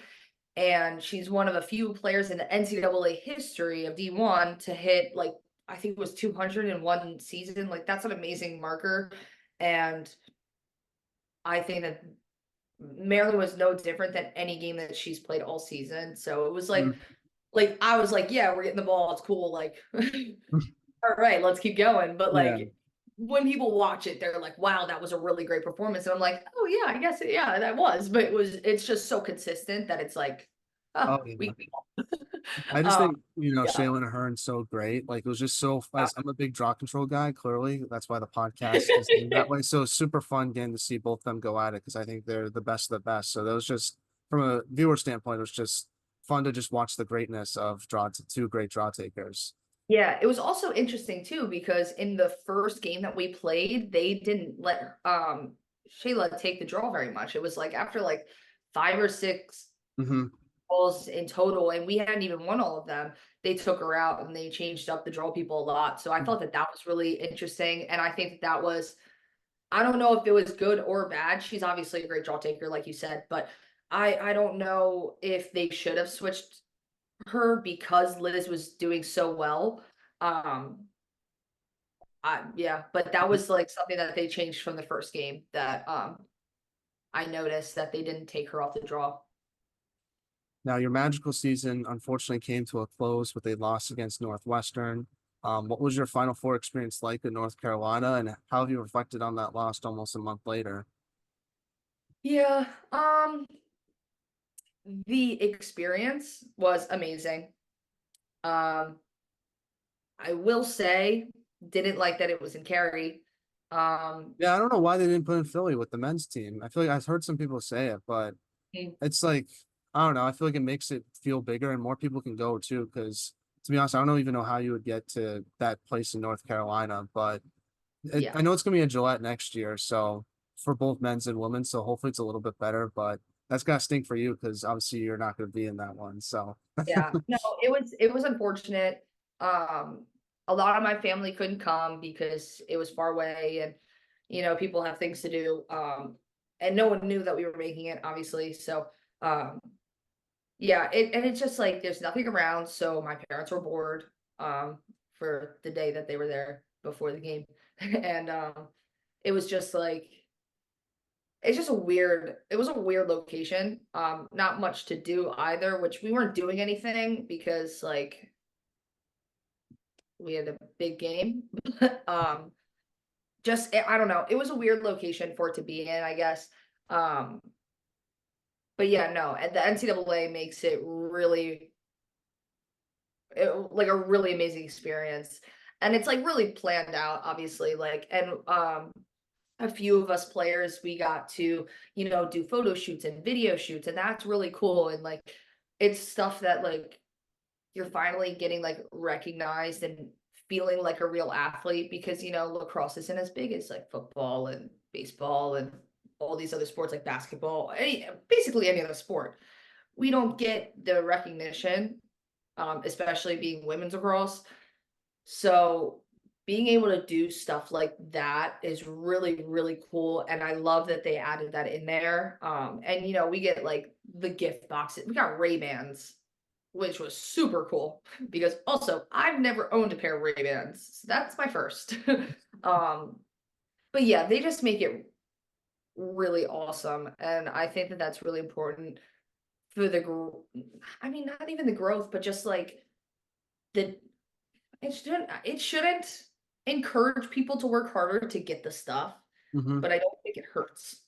And she's one of a few players in the NCAA history of D1 to hit, like, I think it was 200 in one season. Like, that's an amazing marker. And I think that Maryland was no different than any game that she's played all season. So it was Mm. like I was like, yeah, we're getting the ball. It's cool. Like, all right, let's keep going. But Yeah. like, when people watch it, they're like, wow, that was a really great performance. And I'm like, oh yeah, I guess, yeah, that was. But it's just so consistent that it's like, oh, Oh, yeah. we I just um, think, yeah. Shaylin Ahern's so great. Like, it was just so, as I'm a big draw control guy, clearly. That's why the podcast is named that way. So, super fun getting to see both of them go at it because I think they're the best of the best. So, that was just, from a viewer standpoint, it was just fun to just watch the greatness of two great draw takers. Yeah, it was also interesting too because in the first game that we played, they didn't let Shayla take the draw very much. It was like after like 5 or 6 Hmm. balls in total, and we hadn't even won all of them. They took her out and they changed up the draw people a lot. So I thought that that was really interesting, and I think that that was. I don't know if it was good or bad. She's obviously a great draw taker, like you said, but I don't know if they should have switched her because Liz was doing so well. Um, yeah, but that was like something that they changed from the first game that I noticed that they didn't take her off the draw. Now, your magical season unfortunately came to a close with a loss against Northwestern. What was your Final Four experience like in North Carolina, and how have you reflected on that loss almost a month later? Yeah, the experience was amazing. Um, I will say, didn't like that it was in Cary. Um, Yeah, I don't know why they didn't put in Philly with the men's team. I feel like I've heard some people say it, but mm, it's like, I don't know. I feel like it makes it feel bigger and more people can go too. Because to be honest, I don't even know how you would get to that place in North Carolina, but yeah. I know it's gonna be in Gillette next year, so for both men's and women. So hopefully it's a little bit better, but that's gotta stink for you because obviously you're not gonna be in that one. So Yeah, no, it was unfortunate. Um, a lot of my family couldn't come because it was far away and people have things to do. And no one knew that we were making it, obviously. So um yeah, it's just like there's nothing around, so my parents were bored for the day that they were there before the game. And it was just like it's just it was a weird location. Not much to do either, which we weren't doing anything because like we had a big game. um just I don't know. It was a weird location for it to be in, I guess. Um but yeah, no, and the NCAA makes it really like a really amazing experience. And it's like really planned out, obviously, like and a few of us players we got to do photo shoots and video shoots, and that's really cool. And like it's stuff that like you're finally getting like recognized and feeling like a real athlete because lacrosse isn't as big as like football and baseball and all these other sports like basketball, basically any other sport. We don't get the recognition, especially being women's lacrosse. So being able to do stuff like that is really, really cool. And I love that they added that in there. And we get like the gift boxes. We got Ray-Bans, which was super cool because also I've never owned a pair of Ray-Bans. So that's my first. um, but yeah, they just make it really awesome. And I think that that's really important for I mean, not even the growth, but just like the it shouldn't encourage people to work harder to get the stuff, Mhm. but I don't think it hurts.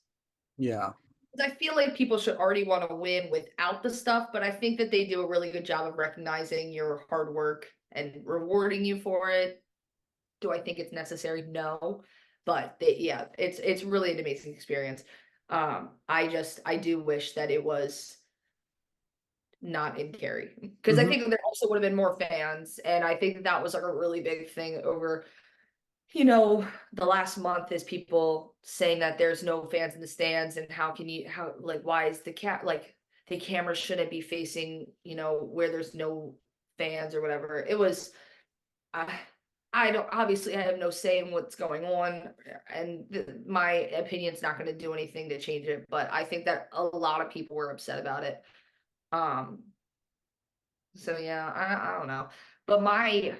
Yeah. I feel like people should already want to win without the stuff, but I think that they do a really good job of recognizing your hard work and rewarding you for it. Do I think it's necessary? No, but yeah, it's really an amazing experience. I do wish that it was not in Cary because I Hmm. think there also would have been more fans, and I think that was like a really big thing over the last month is people saying that there's no fans in the stands and how like why is the camera shouldn't be facing, where there's no fans or whatever. It was I I don't obviously I have no say in what's going on and my opinion's not going to do anything to change it, but I think that a lot of people were upset about it. Um so yeah, I don't know. But my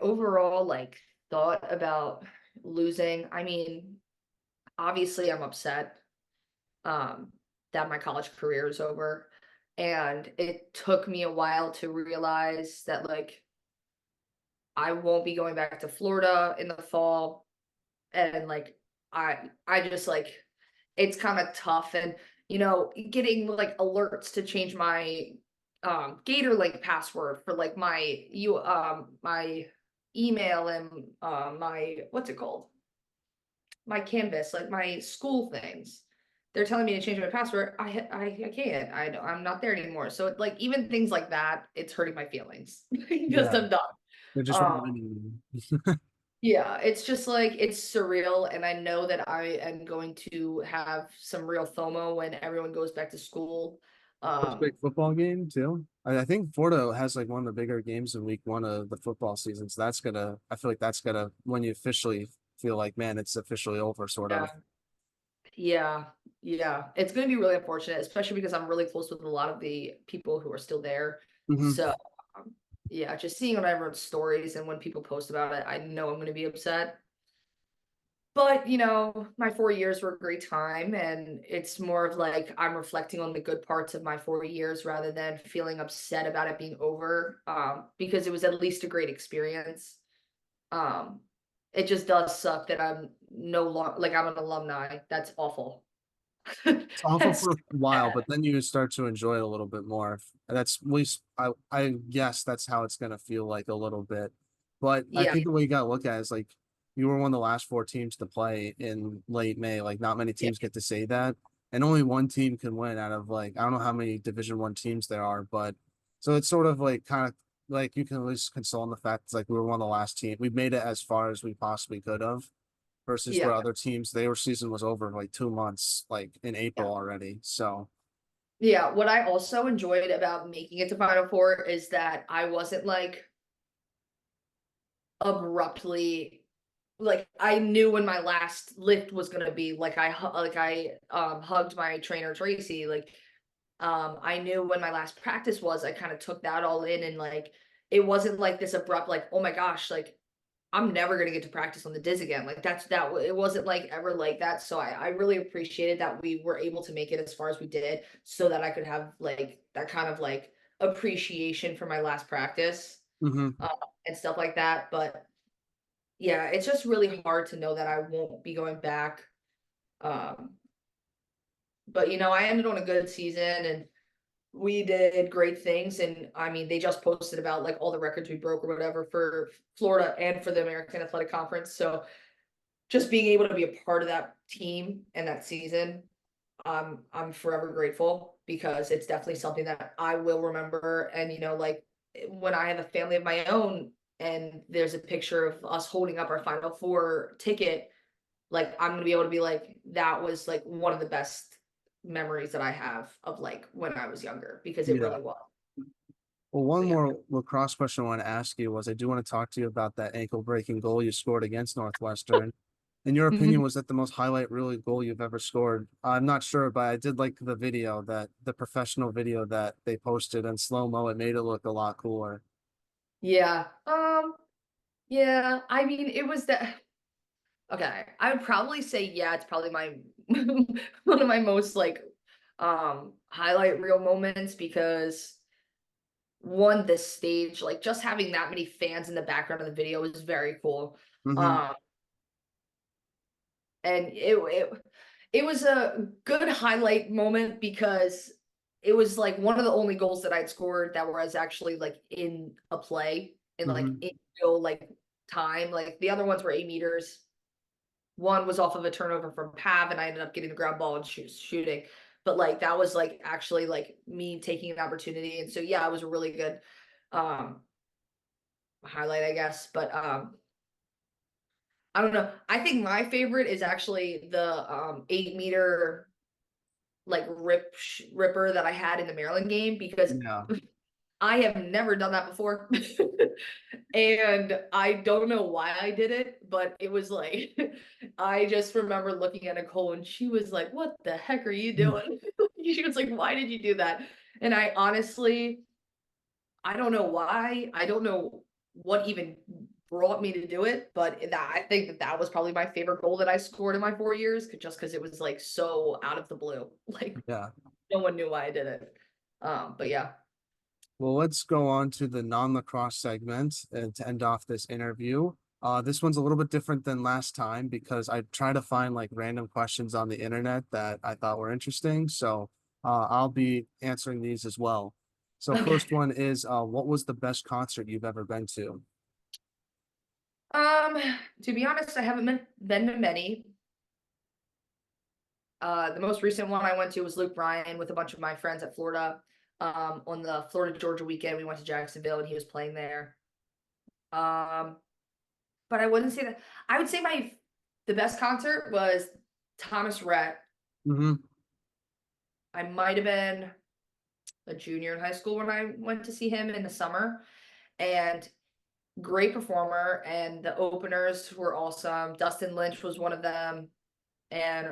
overall like thought about losing, I mean, obviously I'm upset that my college career is over, and it took me a while to realize that like I won't be going back to Florida in the fall, and like I just like it's kind of tough, and getting like alerts to change my Gator like password for like my email and my what's it called, my Canvas, like my school things. They're telling me to change my password. I can't. I'm not there anymore. So like even things like that, it's hurting my feelings because Yeah, I'm done. they're just Um, reminding yeah, it's just like it's surreal, and I know that I am going to have some real FOMO when everyone goes back to school. first big Um, football game too. I think Florida has like one of the bigger games in week one of the football season. So I feel like that's gonna, when you officially feel like, man, it's officially over, sort of. yeah, yeah, yeah. It's going to be really unfortunate, especially because I'm really close with a lot of the people who are still there. Hmm. So, um, yeah, just seeing on everyone's stories and when people post about it, I know I'm going to be upset. But, my 4 years were a great time, and it's more of like I'm reflecting on the good parts of my 4 years rather than feeling upset about it being over, because it was at least a great experience. Um, it just does suck that I'm no longer like I'm an alumni. That's awful. It's awful That's for a while, but then you start to enjoy it a little bit more. That's at least I guess that's how it's gonna feel like a little bit. But I yeah, think the way you gotta look at it is like you were one of the last four teams to play in late May. Like not many yeah, teams get to say that. And only one team can win out of like I don't know how many Division 1 teams there are, but so it's sort of like kind of like you can at least console in the fact it's like we were one of the last team. We made it as far as we possibly could have versus yeah, where other teams their season was over in like 2 months, like in yeah. April already. So Yeah, what I also enjoyed about making it to Final Four is that I wasn't like abruptly like I knew when my last lift was gonna be like I hugged my trainer Tracy like I knew when my last practice was. I kind of took that all in, and like it wasn't like this abrupt like oh my gosh like I'm never gonna get to practice on the Diz again. Like it wasn't like ever like that. So I really appreciated that we were able to make it as far as we did so that I could have like that kind of like appreciation for my last practice mhm. uh, and stuff like that. But yeah, it's just really hard to know that I won't be going back. Um, but I ended on a good season, and we did great things. And I mean, they just posted about like all the records we broke or whatever for Florida and for the American Athletic Conference. So just being able to be a part of that team and that season, I'm forever grateful because it's definitely something that I will remember. And like when I have a family of my own and there's a picture of us holding up our Final Four ticket, like I'm gonna be able to be like, that was like one of the best memories that I have of like when I was younger because it Yeah. really was. Well, So one yeah. more lacrosse question I want to ask you was I do want to talk to you about that ankle breaking goal you scored against Northwestern. In your opinion, was that the most highlight really goal you've ever scored? I'm not sure, but I did like the professional video that they posted in slow-mo. It made it look a lot cooler. Yeah. Yeah. I mean, it was that. Okay, I would probably say yeah, it's probably my one of my most like highlight reel moments because one, this stage, like just having that many fans in the background of the video is very cool. Hmm. Um and It was a good highlight moment because it was like one of the only goals that I'd scored that was actually like in a play and like Hmm. in real like time. Like the other ones were 8 meters. One was off of a turnover from Pav, and I ended up getting the ground ball and shooting. But like that was like actually like me taking an opportunity. And so yeah, it was a really good um highlight, I guess. But I don't know. I think my favorite is actually the 8 meter like ripper that I had in the Maryland game because Yeah. I have never done that before. And I don't know why I did it, but it was like I just remember looking at Nicole and she was like, "What the heck are you doing?" She was like, "Why did you do that?" And I honestly, I don't know why. I don't know what even brought me to do it, but that I think that that was probably my favorite goal that I scored in my 4 years, just because it was like so out of the blue. Like Yeah. no one knew why I did it. But yeah. Well, let's go on to the non-lacrosse segment and to end off this interview. This one's a little bit different than last time because I try to find like random questions on the internet that I thought were interesting. So I'll be answering these as well. So Okay. first one is what was the best concert you've ever been to? Um, to be honest, I haven't been to many. The most recent one I went to was Luke Bryan with a bunch of my friends at Florida. On the Florida Georgia weekend, we went to Jacksonville and he was playing there. Um, but I wouldn't say that. I would say my the best concert was Thomas Rhett. Hmm. I might have been a junior in high school when I went to see him in the summer, and great performer. And the openers were awesome. Dustin Lynch was one of them, and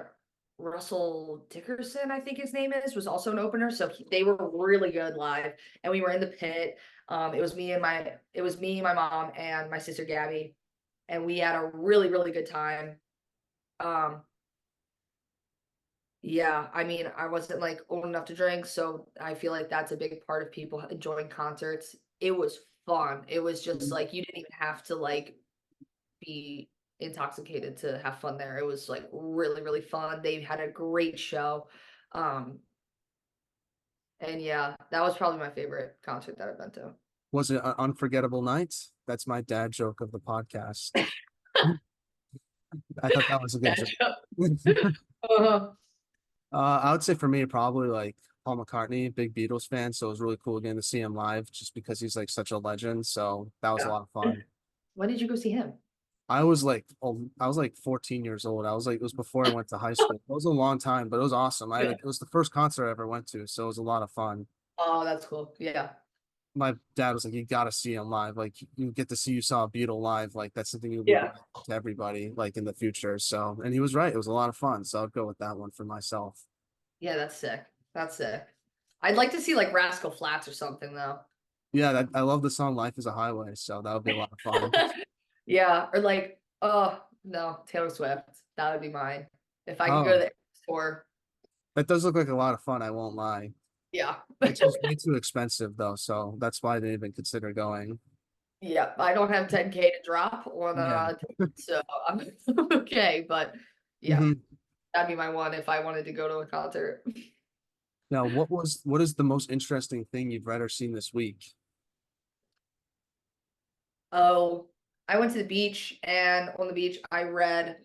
Russell Dickerson, I think his name is, was also an opener. So they were really good live, and we were in the pit. It was me, my mom, and my sister Gabby, and we had a really good time. Um, yeah, I mean, I wasn't like old enough to drink, so I feel like that's a big part of people enjoying concerts. It was fun. It was just like you didn't even have to like be intoxicated to have fun there. It was like really fun. They had a great show. Um, and yeah, that was probably my favorite concert that I've been to. Was it an unforgettable night? That's my dad joke of the podcast. I thought that was a good That joke. show. Uh-huh. I would say for me, probably like Paul McCartney, big Beatles fan. So it was really cool again to see him live just because he's like such a legend. So that was a Yeah. lot of fun. When did you go see him? I was like 14 years old. I was like, it was before I went to high school. It was a long time, but it was awesome. Yeah. It was the first concert I ever went to. So it was a lot of fun. Oh, that's cool. Yeah. My dad was like, you got to see him live. Like you get to see you saw a Beatle live. Like that's something you'll be Yeah. bringing to everybody like in the future. So, and he was right. It was a lot of fun. So I'd go with that one for myself. Yeah, that's sick. That's sick. I'd like to see like Rascal Flats or something though. Yeah, I love the song "Life Is a Highway," so that would be a lot of fun. Yeah, or like, oh no, Taylor Swift. That would be mine. If I could go to Oh, the tour. that does look like a lot of fun. I won't lie. Yeah. It's just way too expensive though, so that's why I didn't even consider going. Yeah, I don't have 10K to drop on Yeah. so I'm okay, but yeah, Hmm. that'd be my one if I wanted to go to a concert. Now, what is the most interesting thing you've read or seen this week? Oh, I went to the beach, and on the beach I read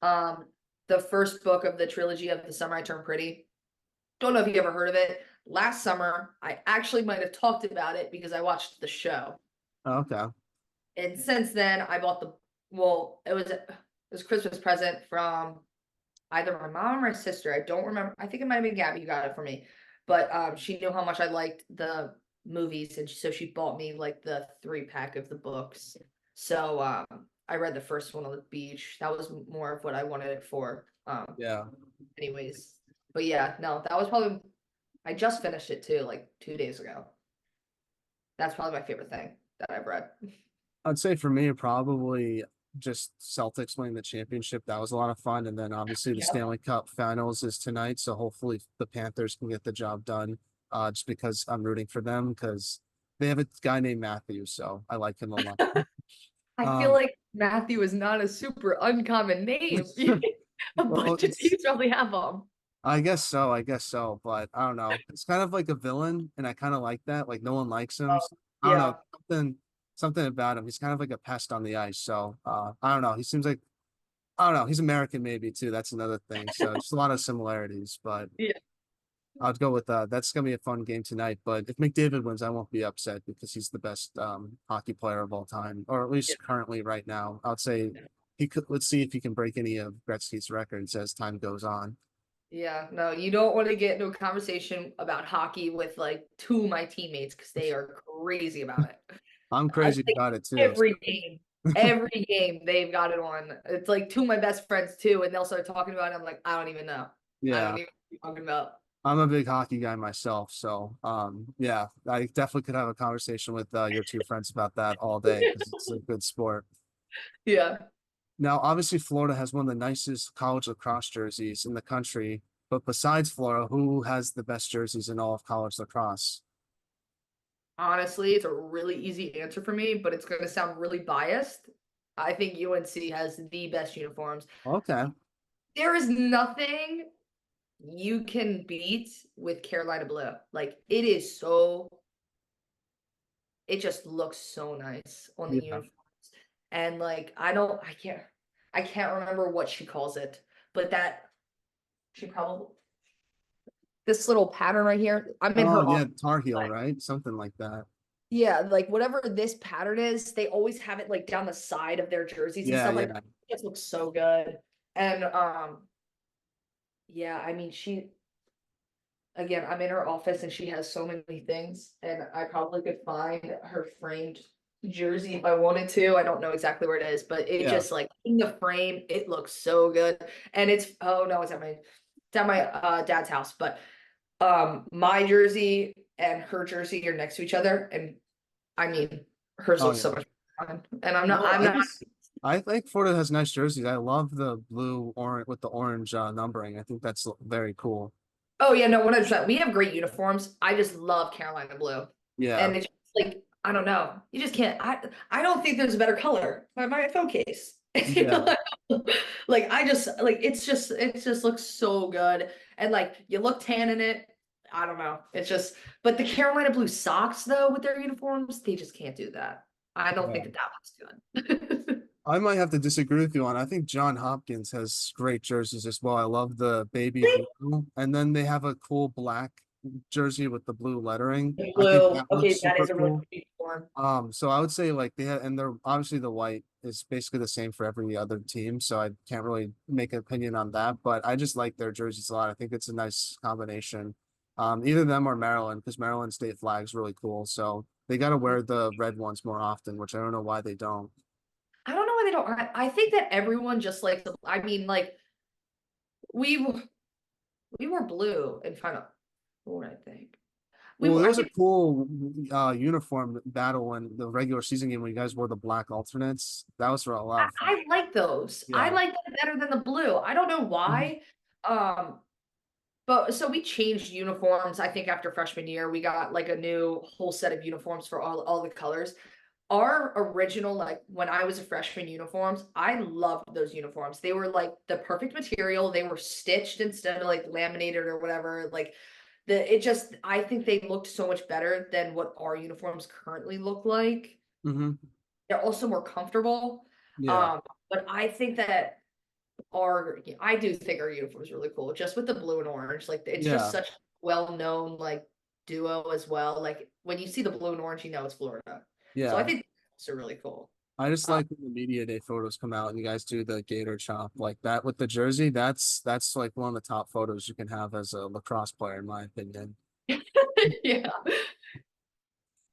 um the first book of the trilogy of The Summer I Turned Pretty. Don't know if you ever heard of it. Last summer, I actually might have talked about it because I watched the show. Oh, okay. And since then I bought it was a Christmas present from either my mom or my sister. I don't remember. I think it might have been Gabby who got it for me. But she knew how much I liked the movies, and so she bought me like the 3 pack of the books. So I read the first one on the beach. That was more of what I wanted it for. Yeah. Anyways. But yeah, no, that was probably I just finished it too, like 2 days ago. That's probably my favorite thing that I've read. I'd say for me, probably just Celtics winning the championship. That was a lot of fun. And then obviously the Yeah. Stanley Cup Finals is tonight, so hopefully the Panthers can get the job done. Just because I'm rooting for them because they have a guy named Matthew, so I like him a lot. I feel Um, like Matthew is not a super uncommon name. A Well, bunch of teams probably have them. I guess so. I guess so. But I don't know. It's kind of like a villain, and I kind of like that. Like no one likes him. Oh, So, I don't know. yeah. Something about him. He's kind of like a pest on the ice. So I don't know. He seems like I don't know. He's American maybe too. That's another thing. So just a lot of similarities. But Yeah. I'd go with that's gonna be a fun game tonight. But if McDavid wins, I won't be upset because he's the best hockey player of all time, or at Yeah. least currently right now. I'd say he could. Let's see if he can break any of Gretzky's records as time goes on. Yeah, no, you don't want to get into a conversation about hockey with like two of my teammates because they are crazy about it. I'm I crazy think about it too. every game they've got it on. It's like two of my best friends too, and they'll start talking about it. I'm like, I don't even know. I don't Yeah, even know what you're talking about. I'm a big hockey guy myself, so yeah, I definitely could have a conversation with your two friends about that all day because it's a good sport. Yeah, Now, obviously, Florida has one of the nicest college lacrosse jerseys in the country, but besides Florida, who has the best jerseys in all of college lacrosse? honestly, it's a really easy answer for me, but it's going to sound really biased. I think UNC has the best uniforms. Okay, There is nothing you can beat with Carolina blue. Like it is so it just looks so nice on the yeah. uniforms. And like I can't remember what she calls it, but that she probably this little pattern right here. I'm in Oh her yeah, office. Tar Heel, right? Something like that. Yeah, like whatever this pattern is, they always have it like down the side of their jerseys and Yeah, stuff like yeah. that. It just looks so good. And yeah, I mean she again, I'm in her office and she has so many things, and I probably could find her framed jersey if I wanted to. I don't know exactly where it is, but it Yeah. just like in the frame, it looks so good. And it's oh no, it's at my dad's house, but my jersey and her jersey are next to each other, and I mean hers Oh looks so yeah. much fun. And I'm not No, I'm not I think Florida has nice jerseys. I love the blue orange with the orange numbering. I think that's very cool. oh yeah, no, 100%. We have great uniforms. I just love Carolina blue. Yeah. And it's just like, I don't know. You just can't. I don't think there's a better color. My phone case. Yeah. Like I just like it just looks so good. And like you look tan in it. I don't know. It's just but the Carolina blue socks though with their uniforms, they just can't do that. I don't Yeah. think that looks good. I might have to disagree with you on. I think John Hopkins has great jerseys as well. I love the baby blue, and then they have a cool black jersey with the blue lettering. The I think blue. that Okay, looks that super is a really cool. good uniform. So I would say like they have, and they're obviously the white is basically the same for every other team. So I can't really make an opinion on that, but I just like their jerseys a lot. I think it's a nice combination. Either them or Maryland, because Maryland state flag is really cool. So they got to wear the red ones more often, which I don't know why they don't. I don't know why they don't. I think that everyone just likes. I mean, like we we were blue in Final Four, I think. Well, there I was a think cool uniform battle in the regular season game when you guys wore the black alternates. That was for a lot of fun. I like those. I Yeah. like that better than the blue. I don't know Mhm. why. Um, but so we changed uniforms. I think after freshman year, we got like a new whole set of uniforms for all the colors. Our original, like when I was a freshman uniforms, I loved those uniforms. They were like the perfect material. They were stitched instead of like laminated or whatever. Like I think they looked so much better than what our uniforms currently look like. Mhm. They're also more comfortable. Yeah. Um, but I think that I do think our uniform is really cool, just with the blue and orange. Like it's just Yeah. such a well-known like duo as well. Like when you see the blue and orange, you know it's Florida. So I Yeah. think it's really cool. I just Uh, like when the media day photos come out and you guys do the Gator chop like that with the jersey. That's like one of the top photos you can have as a lacrosse player, in my opinion. yeah.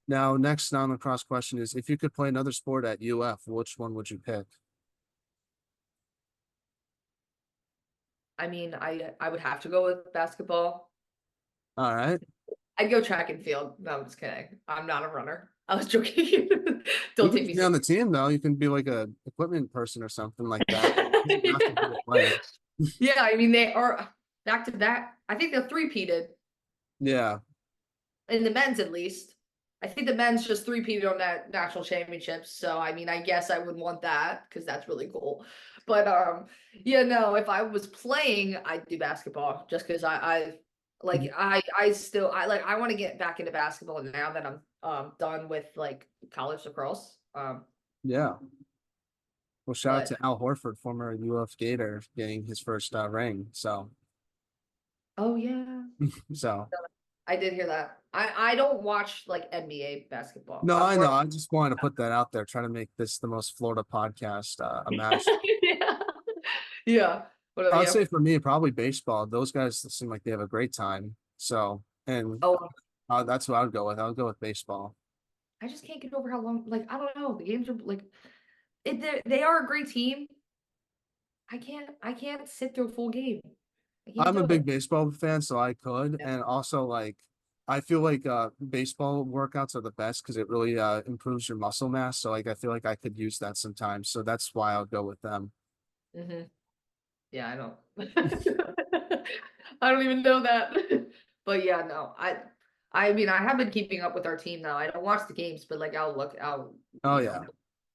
Now, next non-lacrosse question is if you could play another sport at UF, which one would you pick? I mean, I would have to go with basketball. All right. I'd go track and field. No, I'm just kidding. I'm not a runner. I was joking. You Don't can take just me be on serious. the team though. You can be like a equipment person or something like that. You don't have to be a player. Yeah, I mean they are back to back. I think they're three-peated Yeah. in the men's at least. I think the men's just three-peated on that national championships. So I mean, I guess I would want that because that's really cool. But yeah, no, if I was playing, I'd do basketball just because I still I want to get back into basketball now that I'm done with like college lacrosse. Yeah. Well, shout out But to Al Horford, former UF Gator, getting his first ring. So, oh yeah, so I did hear that. I don't watch like NBA basketball. no, I'm I more know. I just wanted to put that out there, try to make this the most Florida podcast imaginable. yeah. Yeah. What I about would you? say for me, probably baseball. Those guys seem like they have a great time. So, and Oh, that's what I would go with. I would go with baseball. I just can't get over how long. Like I don't know. The games are like they are a great team. I can't sit through a full game. I can't I'm a do big it. baseball fan, so I could. Yeah. And also, like, I feel like baseball workouts are the best because it really improves your muscle mass. So, like, I feel like I could use that sometimes. So that's why I'll go with them. Yeah, I don't. I don't even know that. But yeah, no. I mean, I have been keeping up with our team now. I don't watch the games, but like I'll Oh yeah.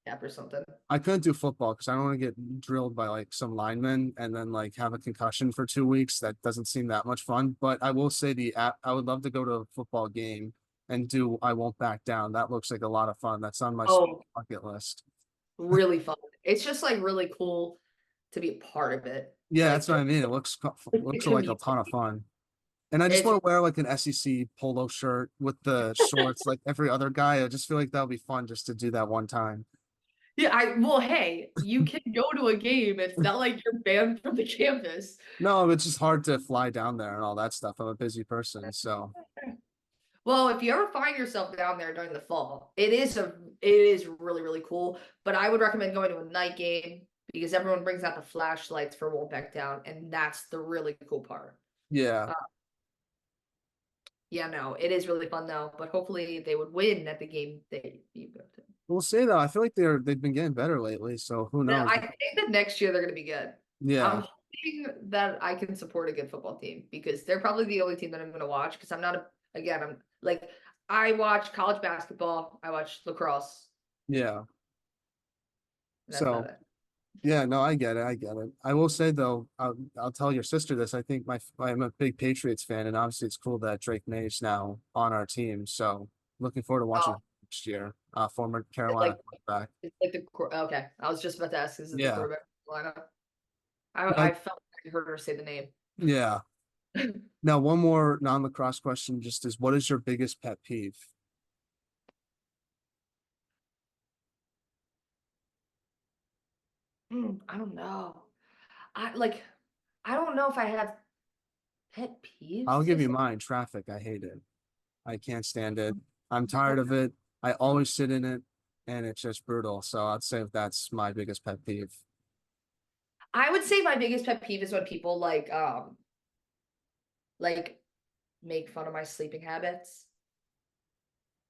app or something. I couldn't do football because I don't want to get drilled by like some linemen and then like have a concussion for 2 weeks. That doesn't seem that much fun. But I will say the app, I would love to go to a football game and do I won't back down. That looks like a lot of fun. That's on my Oh, bucket list. really fun. It's just like really cool to be a part of it. Yeah, Like that's what just I mean. It the looks like a ton of community. fun. And I just It's want to wear like an SEC polo shirt with the shorts like every other guy. I just feel like that would be fun just to do that one time. yeah, well, hey, you can go to a game. It's not like you're banned from the campus. No, it's just hard to fly down there and all that stuff. I'm a busy person, so Well, if you ever find yourself down there during the fall, it is really, really cool. But I would recommend going to a night game because everyone brings out the flashlights for Won't Back Down, and that's the really cool part. yeah. Uh, yeah, no, it is really fun though. But hopefully they would win at the game they you go to. We'll see though. I feel like they've been getting better lately, so who knows? I think that next year they're going to be good. Yeah. I'm hoping that I can support a good football team because they're probably the only team that I'm going to watch because I'm like, I watch college basketball, I watch lacrosse, Yeah. and that's about So it. yeah, no, I get it. I get it. I will say though, I'll tell your sister this. I think I'm a big Patriots fan, and obviously it's cool that Drake May's now on our team. So looking forward to watching Oh, next year. Former it's Carolina like quarterback. it's like okay. I was just about to ask, is it the Yeah. quarterback lineup? Uh, I felt like I heard her say the name. yeah. Now, one more non-lacrosse question just is what is your biggest pet peeve? I don't know. I like I don't know if I have pet I'll peeves give to you say. mine, traffic. I hate it. I can't stand it. I'm tired of it. I always sit in it and it's just brutal. So I'd say that's my biggest pet peeve. I would say my biggest pet peeve is when people like make fun of my sleeping habits.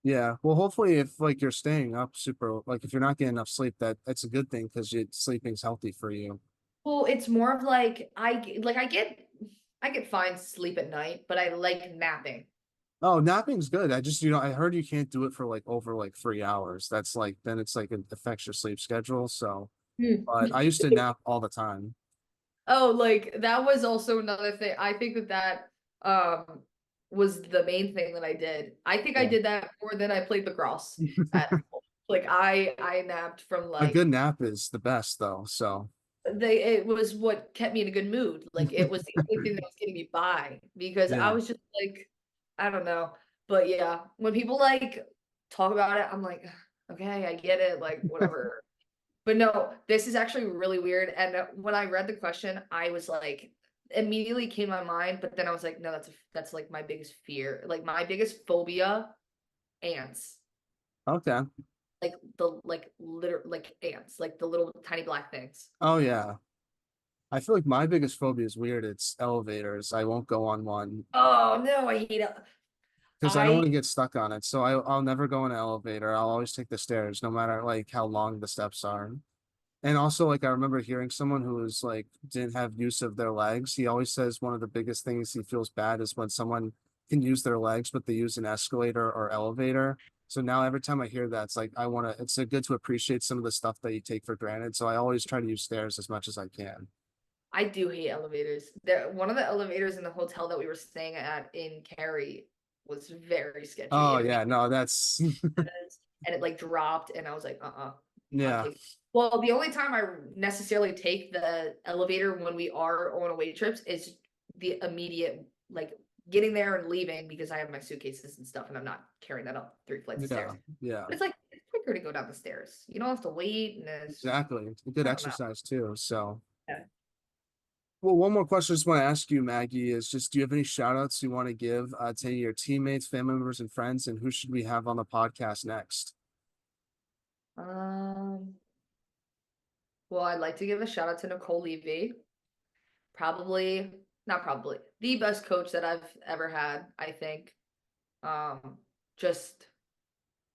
Yeah. Well, hopefully if like you're staying up super, like if you're not getting enough sleep, that's a good thing because sleeping's healthy for you. Well, it's more of like I get fine sleep at night, but I like napping. Oh, napping's good. I heard you can't do it for like over like 3 hours. That's like, then it's like it affects your sleep schedule. So, Hmm. but I used to nap all the time. Oh, like that was also another thing. I think that was the main thing that I did. I think I Yeah. did that more than I played lacrosse at home. Like I napped from A good like nap is the best though. So, it was what kept me in a good mood. Like it was the only thing that was getting me by because I yeah. was just like, I don't know. But yeah, when people like talk about it, I'm like, okay, I get it, like whatever. But no, this is actually really weird. And when I read the question, I was like, immediately came to my mind, but then I was like, no, that's like my biggest fear. Like my biggest phobia, ants. Okay. Like like ants, like the little tiny black things. Oh yeah. I feel like my biggest phobia is weird. It's elevators. I won't go on one Oh no, I hate it. because I don't I want to get stuck on it. So I'll never go in an elevator. I'll always take the stairs, no matter like how long the steps are. And also, like I remember hearing someone who was like didn't have use of their legs. He always says one of the biggest things he feels bad is when someone can use their legs, but they use an escalator or elevator. So now every time I hear that, it's like it's good to appreciate some of the stuff that you take for granted. So I always try to use stairs as much as I can. I do hate elevators. One of the elevators in the hotel that we were staying at in Cary was very sketchy. Oh It yeah, no, that's and it like dropped, and I was like, not yeah, taking. Well, the only time I necessarily take the elevator when we are on away trips is the immediate like getting there and leaving because I have my suitcases and stuff, and I'm not carrying that up 3 flights of stairs. yeah, yeah, But it's like it's quicker to go down the stairs. You don't have to wait, and it's exactly. It's a good I don't know. exercise too. So. Yeah. Well, one more question I just want to ask you, Maggie, is just do you have any shout outs you want to give to your teammates, family members, and friends? And who should we have on the podcast next? Um. Well, I'd like to give a shout out to Nicole Levy. Probably, not probably, the best coach that I've ever had, I think. Um, just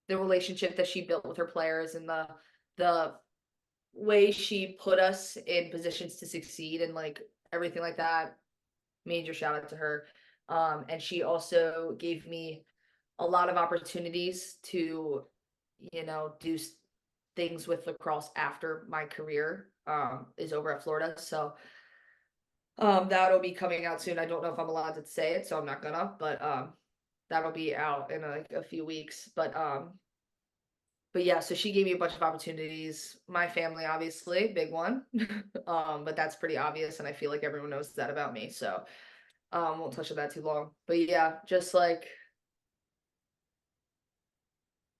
the relationship that she built with her players and the way she put us in positions to succeed and like everything like that. Major shout out to her. And she also gave me a lot of opportunities to, do things with lacrosse after my career is over at Florida. So that'll be coming out soon. I don't know if I'm allowed to say it, so I'm not gonna, but that'll be out in like a few weeks. But yeah, so she gave me a bunch of opportunities. My family, obviously, big one. But that's pretty obvious, and I feel like everyone knows that about me. So won't touch on that too long. But yeah, just like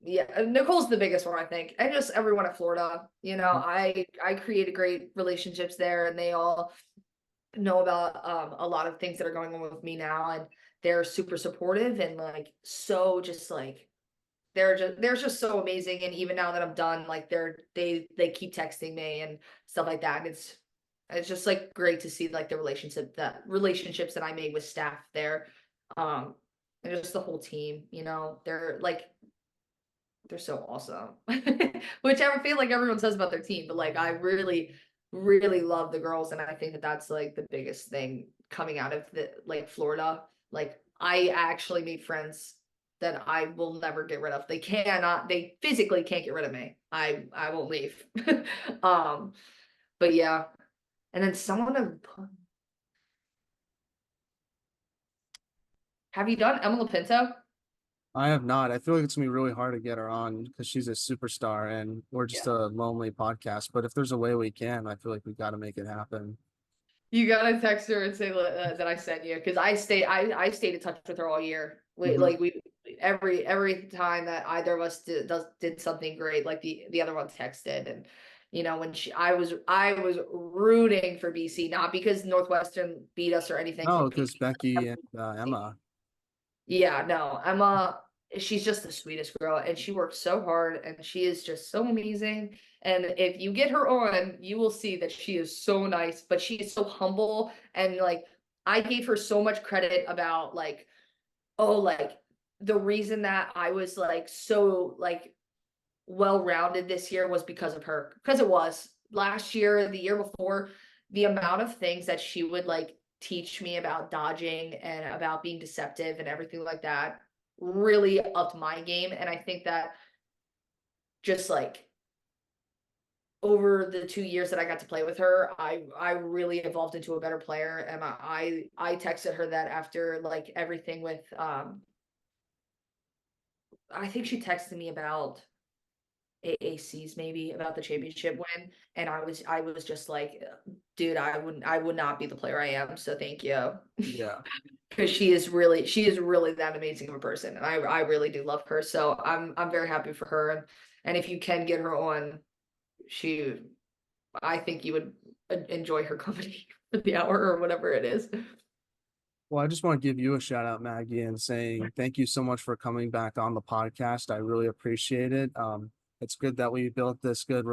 yeah, Nicole's the biggest one, I think. And just everyone at Florida. I created great relationships there, and they all know about a lot of things that are going on with me now, and they're super supportive and like so just like they're just so amazing. And even now that I'm done, like they keep texting me and stuff like that. And it's just like great to see like the relationships that I made with staff there. And just the whole team, they're so awesome. Which I feel like everyone says about their team, but like I really, really love the girls, and I think that that's like the biggest thing coming out of the like Florida. Like I actually made friends that I will never get rid of. They physically can't get rid of me. I won't leave. um, but yeah, and then have you done Emma Pinto? I have not. I feel like it's gonna be really hard to get her on because she's a superstar and we're just Yeah. a lonely podcast. But if there's a way we can, I feel like we got to make it happen. You gotta text her and say that I sent you because I stayed in touch with her all year. We Mhm. like we every time that either of us did something great, like the other one texted. And when I was rooting for BC, not because Northwestern beat us or anything, No, but because Becky and Emma. yeah, no, Emma, she's just the sweetest girl, and she works so hard, and she is just so amazing. And if you get her on, you will see that she is so nice, but she is so humble. And like, I gave her so much credit about like, oh, like the reason that I was like so like well-rounded this year was because of her. Because it was last year, the year before, the amount of things that she would like teach me about dodging and about being deceptive and everything like that really upped my game. And I think that just like over the 2 years that I got to play with her, I really evolved into a better player. And I texted her that after like everything with I think she texted me about AACs maybe about the championship win, and I was just like, dude, I would not be the player I am, so thank you. Yeah. Because she is really that amazing of a person, and I really do love her. So I'm very happy for her. And if you can get her on, she I think you would enjoy her company for the hour or whatever it is. Well, I just want to give you a shout out, Maggie, and saying thank you so much for coming back on the podcast. I really appreciate it. It's good that we built this good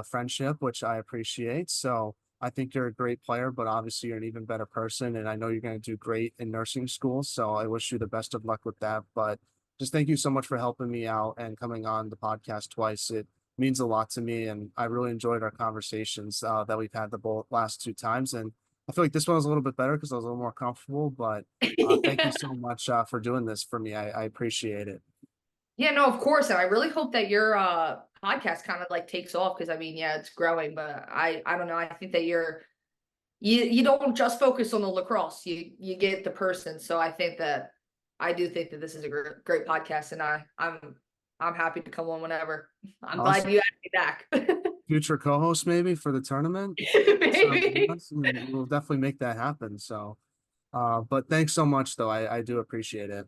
friendship, which I appreciate. So I think you're a great player, but obviously you're an even better person, and I know you're going to do great in nursing school. So I wish you the best of luck with that. But just thank you so much for helping me out and coming on the podcast twice. It means a lot to me, and I really enjoyed our conversations that we've had the both last two times. And I feel like this one was a little bit better because I was a little more comfortable, but thank you Yeah. so much for doing this for me. I appreciate it. Yeah, no, of course. And I really hope that your podcast kind of like takes off because I mean, yeah, it's growing, but I don't know. I think that you don't just focus on the lacrosse. You get the person. So I do think that this is a great podcast, and I'm happy to come on whenever. I'm glad Awesome. you had me back. Future co-host maybe for the tournament. So Maybe. yes, we'll definitely make that happen. So, but thanks so much though. I do appreciate it.